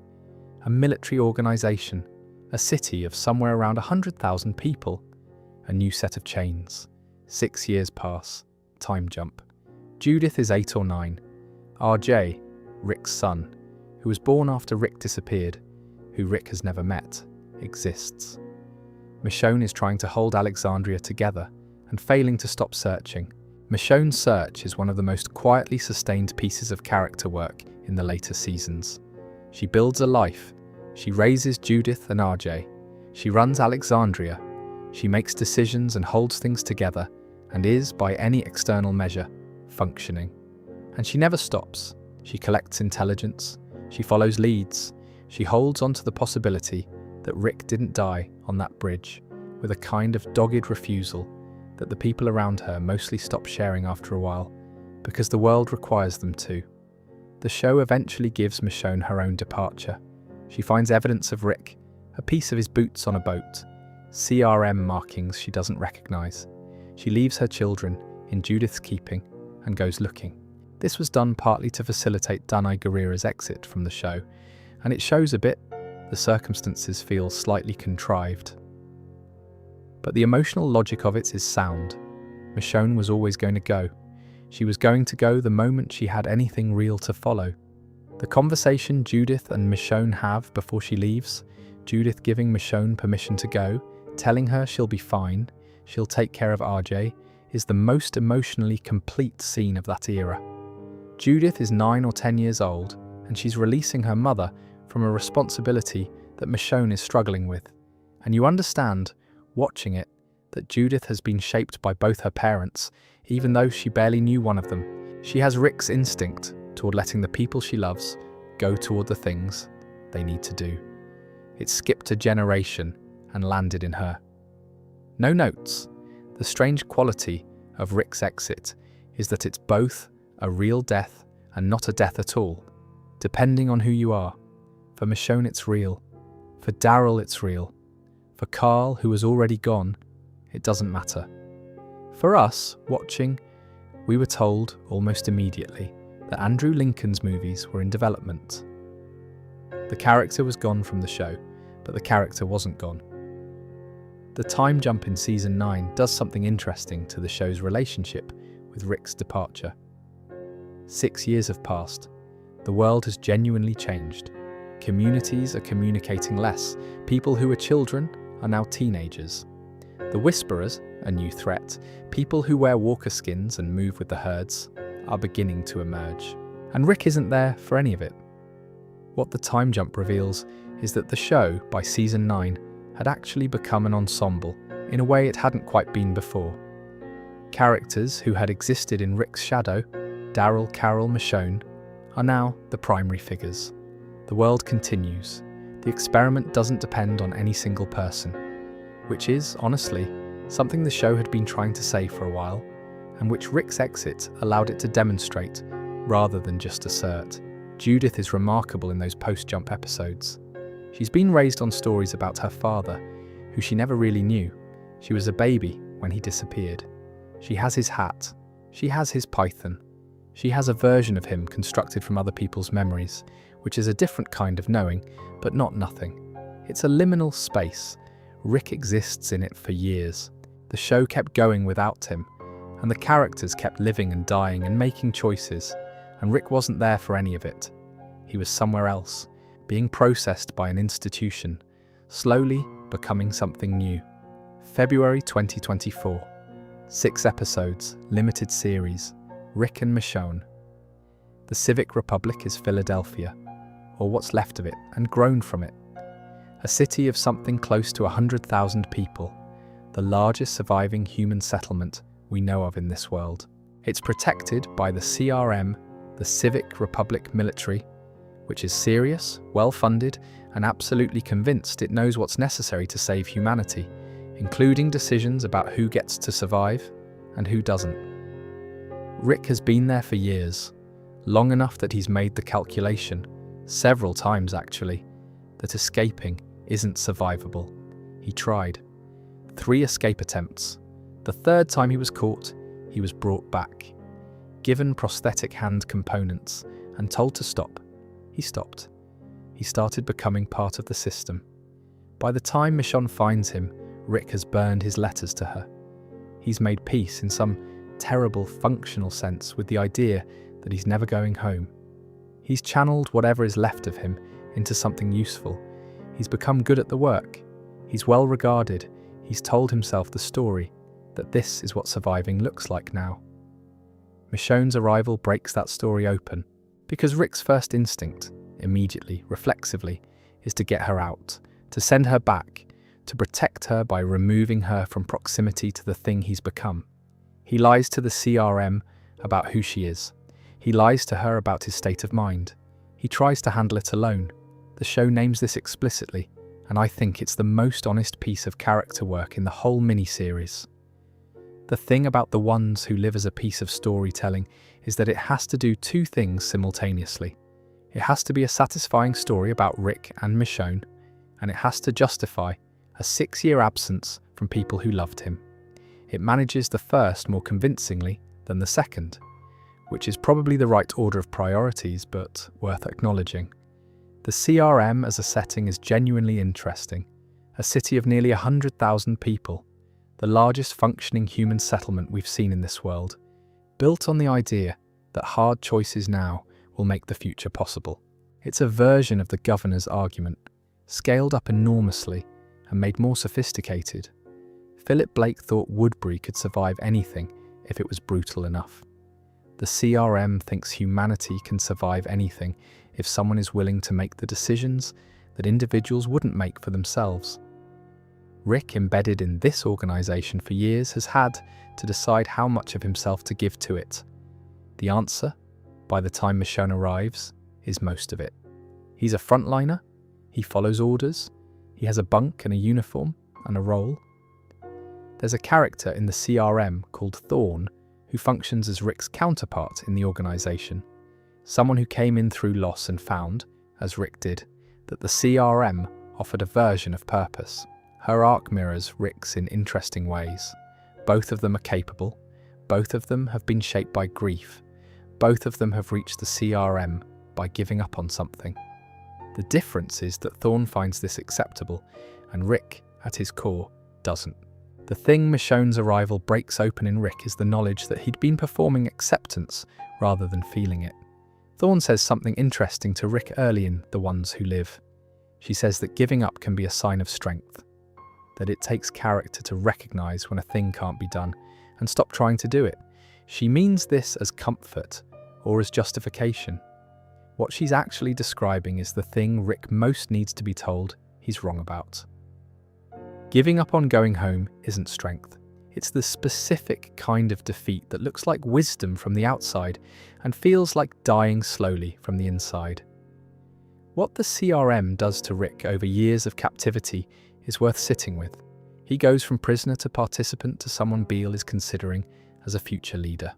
A military organisation, a city of somewhere around 100,000 people, a new set of chains. 6 years pass, time jump. Judith is 8 or 9. RJ, Rick's son, who was born after Rick disappeared, who Rick has never met, exists. Michonne is trying to hold Alexandria together and failing to stop searching. Michonne's search is one of the most quietly sustained pieces of character work in the later seasons. She builds a life. She raises Judith and RJ. She runs Alexandria. She makes decisions and holds things together and is, by any external measure, functioning. And she never stops. She collects intelligence. She follows leads. She holds on to the possibility that Rick didn't die on that bridge, with a kind of dogged refusal that the people around her mostly stop sharing after a while, because the world requires them to. The show eventually gives Michonne her own departure. She finds evidence of Rick, a piece of his boots on a boat, CRM markings she doesn't recognise. She leaves her children in Judith's keeping and goes looking. This was done partly to facilitate Danai Gurira's exit from the show, and it shows a bit. The circumstances feel slightly contrived. But the emotional logic of it is sound. Michonne was always going to go. She was going to go the moment she had anything real to follow. The conversation Judith and Michonne have before she leaves, Judith giving Michonne permission to go, telling her she'll be fine, she'll take care of RJ, is the most emotionally complete scene of that era. Judith is 9 or 10 years old, and she's releasing her mother from a responsibility that Michonne is struggling with. And you understand, watching it, that Judith has been shaped by both her parents, even though she barely knew one of them. She has Rick's instinct toward letting the people she loves go toward the things they need to do. It skipped a generation and landed in her. No notes. The strange quality of Rick's exit is that it's both a real death and not a death at all, depending on who you are. For Michonne it's real. For Daryl it's real. For Carl, who was already gone, it doesn't matter. For us, watching, we were told almost immediately that Andrew Lincoln's movies were in development. The character was gone from the show, but the character wasn't gone. The time jump in season 9 does something interesting to the show's relationship with Rick's departure. 6 years have passed. The world has genuinely changed. Communities are communicating less. People who were children are now teenagers. The Whisperers, a new threat, people who wear walker skins and move with the herds, are beginning to emerge. And Rick isn't there for any of it. What the time jump reveals is that the show, by season 9, had actually become an ensemble in a way it hadn't quite been before. Characters who had existed in Rick's shadow, Daryl, Carol, Michonne, are now the primary figures. The world continues. The experiment doesn't depend on any single person, which is, honestly, something the show had been trying to say for a while, and which Rick's exit allowed it to demonstrate rather than just assert. Judith is remarkable in those post-jump episodes. She's been raised on stories about her father, who she never really knew. She was a baby when he disappeared. She has his hat. She has his python. She has a version of him constructed from other people's memories, which is a different kind of knowing, but not nothing. It's a liminal space. Rick exists in it for years. The show kept going without him, and the characters kept living and dying and making choices, and Rick wasn't there for any of it. He was somewhere else, being processed by an institution, slowly becoming something new. February 2024. 6 episodes, limited series, Rick and Michonne. The Civic Republic is Philadelphia, or what's left of it, and grown from it. A city of something close to 100,000 people, the largest surviving human settlement we know of in this world. It's protected by the CRM, the Civic Republic military, which is serious, well-funded, and absolutely convinced it knows what's necessary to save humanity, including decisions about who gets to survive and who doesn't. Rick has been there for years, long enough that he's made the calculation, several times actually, that escaping isn't survivable. He tried. 3 escape attempts. The 3rd time he was caught, he was brought back, given prosthetic hand components, and told to stop. He stopped. He started becoming part of the system. By the time Michonne finds him, Rick has burned his letters to her. He's made peace in some terrible functional sense with the idea that he's never going home. He's channeled whatever is left of him into something useful. He's become good at the work. He's well regarded. He's told himself the story that this is what surviving looks like now. Michonne's arrival breaks that story open, because Rick's first instinct, immediately, reflexively, is to get her out, to send her back, to protect her by removing her from proximity to the thing he's become. He lies to the CRM about who she is. He lies to her about his state of mind. He tries to handle it alone. The show names this explicitly, and I think it's the most honest piece of character work in the whole miniseries. The thing about the ones who live as a piece of storytelling is that it has to do 2 things simultaneously. It has to be a satisfying story about Rick and Michonne, and it has to justify a 6-year absence from people who loved him. It manages the first more convincingly than the second, which is probably the right order of priorities, but worth acknowledging. The CRM as a setting is genuinely interesting. A city of nearly 100,000 people, the largest functioning human settlement we've seen in this world, built on the idea that hard choices now will make the future possible. It's a version of the governor's argument, scaled up enormously and made more sophisticated. Philip Blake thought Woodbury could survive anything if it was brutal enough. The CRM thinks humanity can survive anything if someone is willing to make the decisions that individuals wouldn't make for themselves. Rick, embedded in this organization for years, has had to decide how much of himself to give to it. The answer, by the time Michonne arrives, is most of it. He's a frontliner, he follows orders, he has a bunk and a uniform and a role. There's a character in the CRM called Thorn who functions as Rick's counterpart in the organization. Someone who came in through loss and found, as Rick did, that the CRM offered a version of purpose. Her arc mirrors Rick's in interesting ways. Both of them are capable. Both of them have been shaped by grief. Both of them have reached the CRM by giving up on something. The difference is that Thorn finds this acceptable, and Rick, at his core, doesn't. The thing Michonne's arrival breaks open in Rick is the knowledge that he'd been performing acceptance rather than feeling it. Thorn says something interesting to Rick early in The Ones Who Live. She says that giving up can be a sign of strength, that it takes character to recognize when a thing can't be done and stop trying to do it. She means this as comfort or as justification. What she's actually describing is the thing Rick most needs to be told he's wrong about. Giving up on going home isn't strength. It's the specific kind of defeat that looks like wisdom from the outside and feels like dying slowly from the inside. What the CRM does to Rick over years of captivity is worth sitting with. He goes from prisoner to participant to someone Beale is considering as a future leader.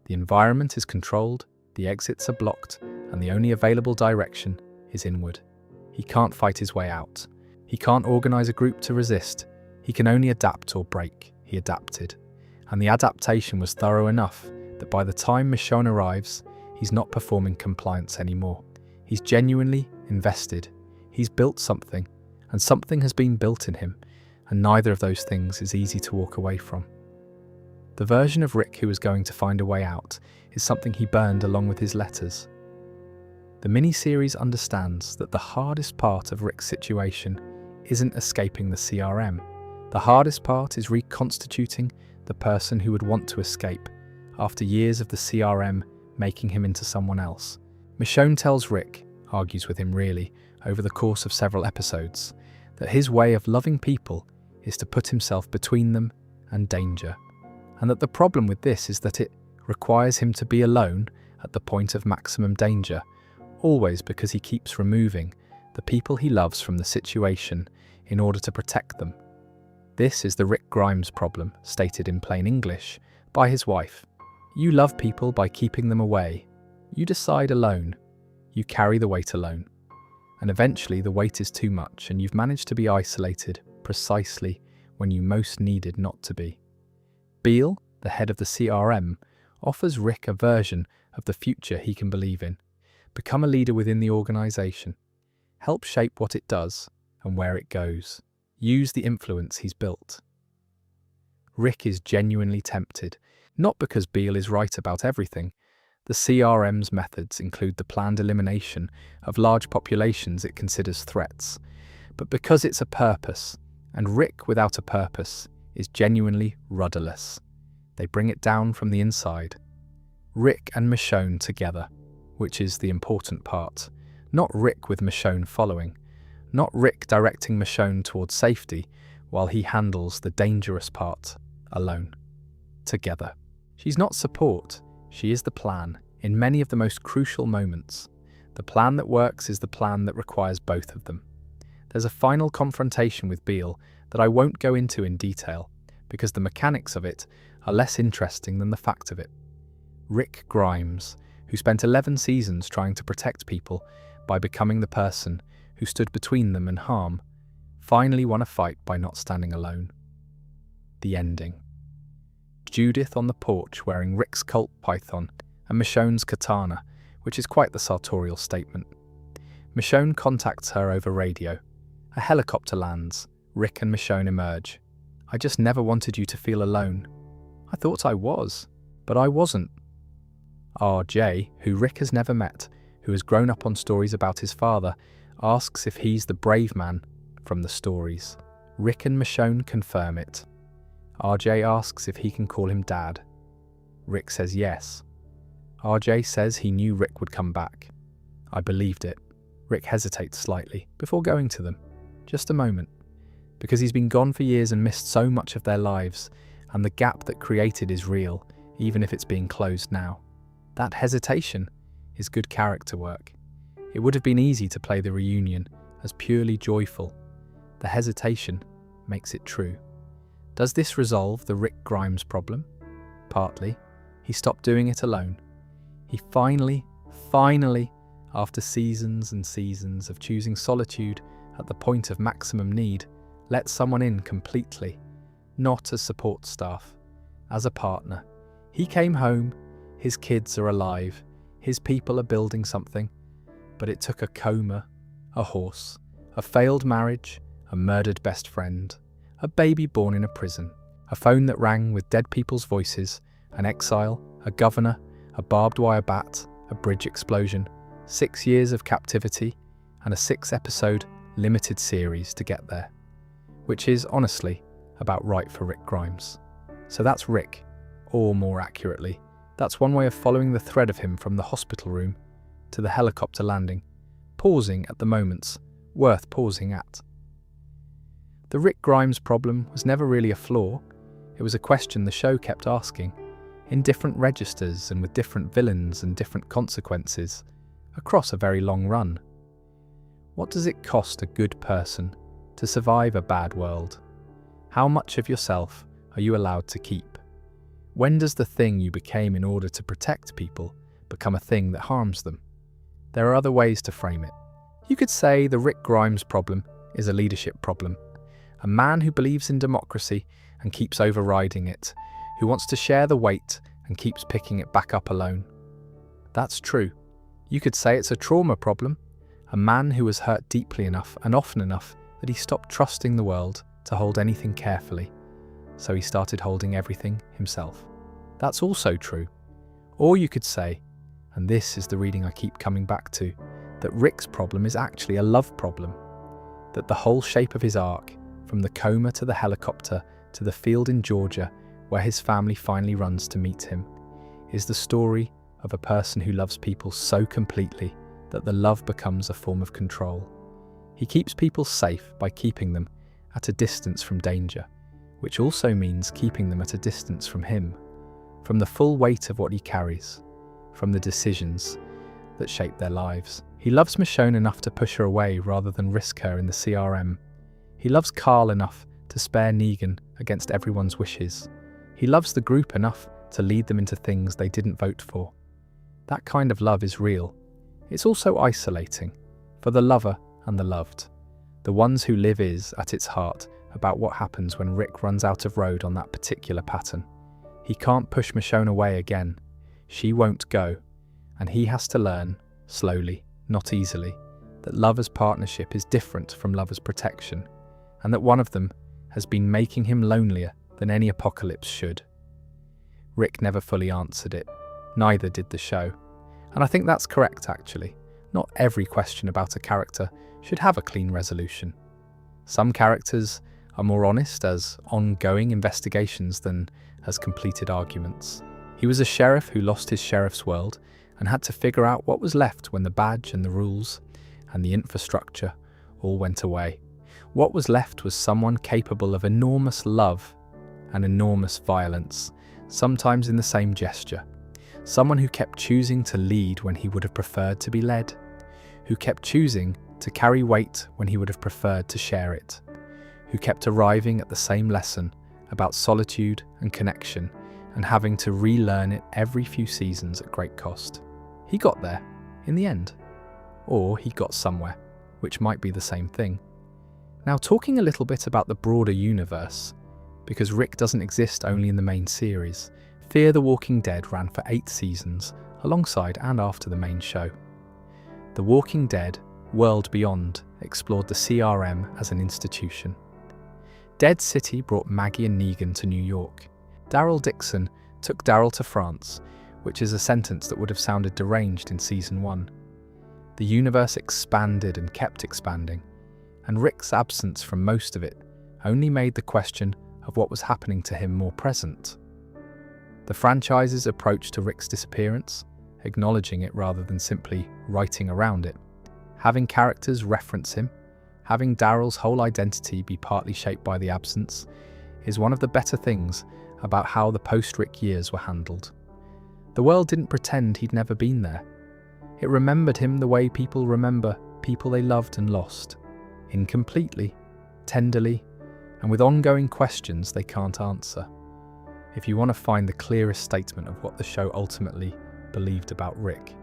The environment is controlled, the exits are blocked, and the only available direction is inward. He can't fight his way out. He can't organize a group to resist. He can only adapt or break. He adapted. And the adaptation was thorough enough that by the time Michonne arrives, he's not performing compliance anymore. He's genuinely invested. He's built something, and something has been built in him, and neither of those things is easy to walk away from. The version of Rick who was going to find a way out is something he burned along with his letters. The miniseries understands that the hardest part of Rick's situation isn't escaping the CRM. The hardest part is reconstituting the person who would want to escape after years of the CRM making him into someone else. Michonne tells Rick, argues with him really, over the course of several episodes, that his way of loving people is to put himself between them and danger, and that the problem with this is that it requires him to be alone at the point of maximum danger, always because he keeps removing the people he loves from the situation in order to protect them. This is the Rick Grimes problem, stated in plain English by his wife. You love people by keeping them away. You decide alone. You carry the weight alone. And eventually the weight is too much and you've managed to be isolated precisely when you most needed not to be. Beale, the head of the CRM, offers Rick a version of the future he can believe in. Become a leader within the organization. Help shape what it does and where it goes. Use the influence he's built. Rick is genuinely tempted, not because Beale is right about everything. The CRM's methods include the planned elimination of large populations it considers threats, but because it's a purpose, and Rick without a purpose is genuinely rudderless. They bring it down from the inside. Rick and Michonne together, which is the important part. Not Rick with Michonne following. Not Rick directing Michonne towards safety while he handles the dangerous part alone. Together. She's not support, she is the plan in many of the most crucial moments. The plan that works is the plan that requires both of them. There's a final confrontation with Beale that I won't go into in detail because the mechanics of it are less interesting than the fact of it. Rick Grimes, who spent 11 seasons trying to protect people by becoming the person who stood between them and harm, finally won a fight by not standing alone. The ending. Judith on the porch wearing Rick's cult python and Michonne's katana, which is quite the sartorial statement. Michonne contacts her over radio. A helicopter lands. Rick and Michonne emerge. I just never wanted you to feel alone. I thought I was, but I wasn't. RJ, who Rick has never met, who has grown up on stories about his father, asks if he's the brave man from the stories. Rick and Michonne confirm it. RJ asks if he can call him Dad. Rick says yes. RJ says he knew Rick would come back. I believed it. Rick hesitates slightly before going to them. Just a moment. Because he's been gone for years and missed so much of their lives, and the gap that created is real, even if it's being closed now. That hesitation is good character work. It would have been easy to play the reunion as purely joyful. The hesitation makes it true. Does this resolve the Rick Grimes problem? Partly. He stopped doing it alone. He finally, after seasons and seasons of choosing solitude at the point of maximum need, let someone in completely, not as support staff, as a partner. He came home, his kids are alive, his people are building something, but it took a coma, a horse, a failed marriage, a murdered best friend, a baby born in a prison, a phone that rang with dead people's voices, an exile, a governor, a barbed wire bat, a bridge explosion, 6 years of captivity, and a 6-episode limited series to get there. Which is, honestly, about right for Rick Grimes. So that's Rick, or more accurately, that's one way of following the thread of him from the hospital room to the helicopter landing, pausing at the moments worth pausing at. The Rick Grimes problem was never really a flaw. It was a question the show kept asking, in different registers and with different villains and different consequences, across a very long run. What does it cost a good person to survive a bad world? How much of yourself are you allowed to keep? When does the thing you became in order to protect people become a thing that harms them? There are other ways to frame it. You could say the Rick Grimes problem is a leadership problem. A man who believes in democracy and keeps overriding it, who wants to share the weight and keeps picking it back up alone. That's true. You could say it's a trauma problem. A man who was hurt deeply enough and often enough that he stopped trusting the world to hold anything carefully, so he started holding everything himself. That's also true. Or you could say, and this is the reading I keep coming back to, that Rick's problem is actually a love problem. That the whole shape of his arc, from the coma to the helicopter to the field in Georgia, where his family finally runs to meet him, is the story of a person who loves people so completely that the love becomes a form of control. He keeps people safe by keeping them at a distance from danger, which also means keeping them at a distance from him, from the full weight of what he carries, from the decisions that shape their lives. He loves Michonne enough to push her away rather than risk her in the CRM. He loves Carl enough to spare Negan against everyone's wishes. He loves the group enough to lead them into things they didn't vote for. That kind of love is real. It's also isolating, for the lover and the loved. The ones who live is, at its heart, about what happens when Rick runs out of road on that particular pattern. He can't push Michonne away again. She won't go, and he has to learn, slowly, not easily, that lover's partnership is different from lover's protection, and that one of them has been making him lonelier than any apocalypse should. Rick never fully answered it. Neither did the show. And I think that's correct, actually. Not every question about a character should have a clean resolution. Some characters are more honest as ongoing investigations than as completed arguments. He was a sheriff who lost his sheriff's world and had to figure out what was left when the badge and the rules and the infrastructure all went away. What was left was someone capable of enormous love and enormous violence, sometimes in the same gesture. Someone who kept choosing to lead when he would have preferred to be led, who kept choosing to carry weight when he would have preferred to share it, who kept arriving at the same lesson about solitude and connection and having to relearn it every few seasons at great cost. He got there, in the end. Or he got somewhere, which might be the same thing. Now, talking a little bit about the broader universe, because Rick doesn't exist only in the main series, Fear the Walking Dead ran for 8 seasons, alongside and after the main show. The Walking Dead World Beyond explored the CRM as an institution. Dead City brought Maggie and Negan to New York. Daryl Dixon took Daryl to France, which is a sentence that would have sounded deranged in Season 1. The universe expanded and kept expanding, and Rick's absence from most of it only made the question of what was happening to him more present. The franchise's approach to Rick's disappearance, acknowledging it rather than simply writing around it. Having characters reference him, having Daryl's whole identity be partly shaped by the absence, is one of the better things about how the post-Rick years were handled. The world didn't pretend he'd never been there. It remembered him the way people remember people they loved and lost, incompletely, tenderly, and with ongoing questions they can't answer. If you want to find the clearest statement of what the show ultimately believed about Rick,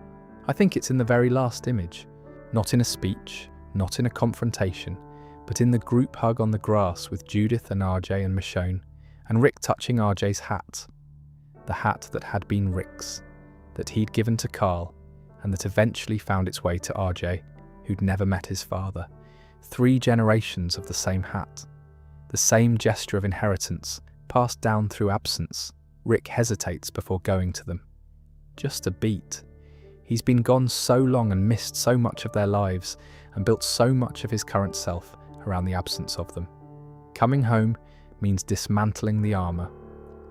I think it's in the very last image. Not in a speech, not in a confrontation, but in the group hug on the grass with Judith and RJ and Michonne, and Rick touching RJ's hat. The hat that had been Rick's, that he'd given to Carl, and that eventually found its way to RJ, who'd never met his father. 3 generations of the same hat. The same gesture of inheritance, passed down through absence. Rick hesitates before going to them. Just a beat. He's been gone so long and missed so much of their lives, and built so much of his current self around the absence of them. Coming home means dismantling the armour.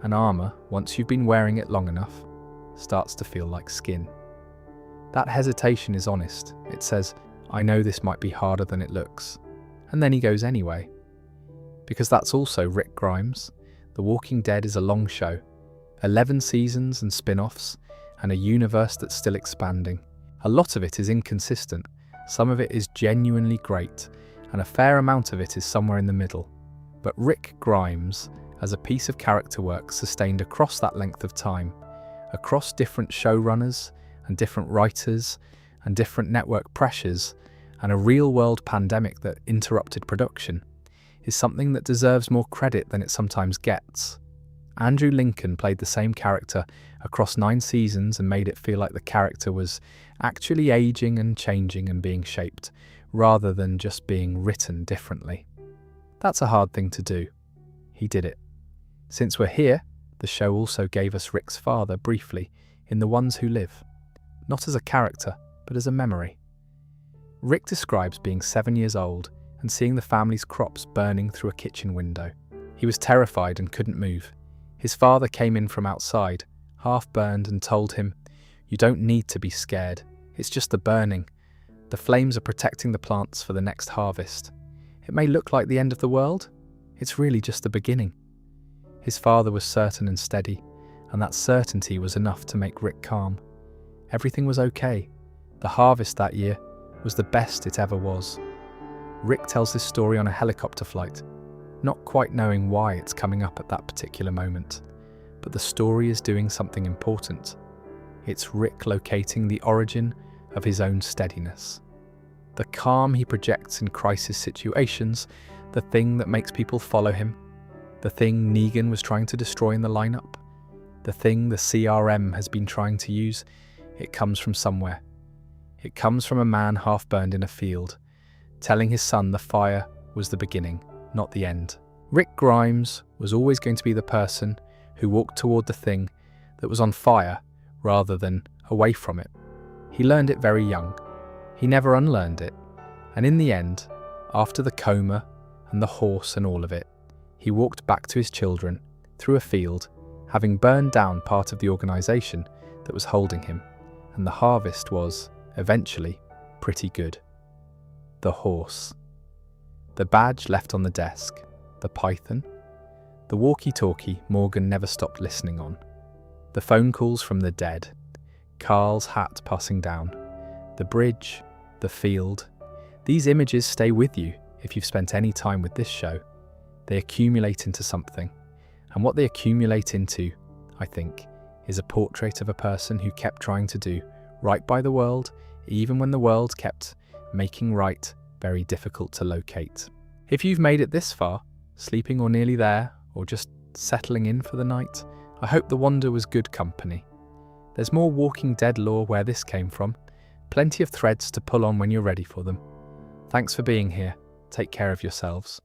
And armour, once you've been wearing it long enough, starts to feel like skin. That hesitation is honest. It says, I know this might be harder than it looks. And then he goes anyway. Because that's also Rick Grimes. The Walking Dead is a long show. 11 seasons and spin-offs, and a universe that's still expanding. A lot of it is inconsistent. Some of it is genuinely great, and a fair amount of it is somewhere in the middle. But Rick Grimes, as a piece of character work sustained across that length of time, across different showrunners and different writers and different network pressures, and a real-world pandemic that interrupted production, is something that deserves more credit than it sometimes gets. Andrew Lincoln played the same character across 9 seasons and made it feel like the character was actually aging and changing and being shaped, rather than just being written differently. That's a hard thing to do. He did it. Since we're here, the show also gave us Rick's father briefly in The Ones Who Live. Not as a character, but as a memory. Rick describes being 7 years old and seeing the family's crops burning through a kitchen window. He was terrified and couldn't move. His father came in from outside, half burned, and told him, "You don't need to be scared. It's just the burning. The flames are protecting the plants for the next harvest. It may look like the end of the world. It's really just the beginning." His father was certain and steady, and that certainty was enough to make Rick calm. Everything was okay. The harvest that year was the best it ever was. Rick tells this story on a helicopter flight, not quite knowing why it's coming up at that particular moment. But the story is doing something important. It's Rick locating the origin of his own steadiness. The calm he projects in crisis situations, the thing that makes people follow him, the thing Negan was trying to destroy in the lineup, the thing the CRM has been trying to use, it comes from somewhere. It comes from a man half burned in a field, telling his son the fire was the beginning, not the end. Rick Grimes was always going to be the person who walked toward the thing that was on fire rather than away from it. He learned it very young. He never unlearned it. And in the end, after the coma and the horse and all of it, he walked back to his children through a field, having burned down part of the organisation that was holding him, and the harvest was, eventually, pretty good. The horse. The badge left on the desk. The python. The walkie-talkie Morgan never stopped listening on. The phone calls from the dead. Carl's hat passing down. The bridge. The field. These images stay with you if you've spent any time with this show. They accumulate into something. And what they accumulate into, I think, is a portrait of a person who kept trying to do right by the world, even when the world kept making right very difficult to locate. If you've made it this far, sleeping or nearly there, or just settling in for the night, I hope the wander was good company. There's more Walking Dead lore where this came from, plenty of threads to pull on when you're ready for them. Thanks for being here. Take care of yourselves.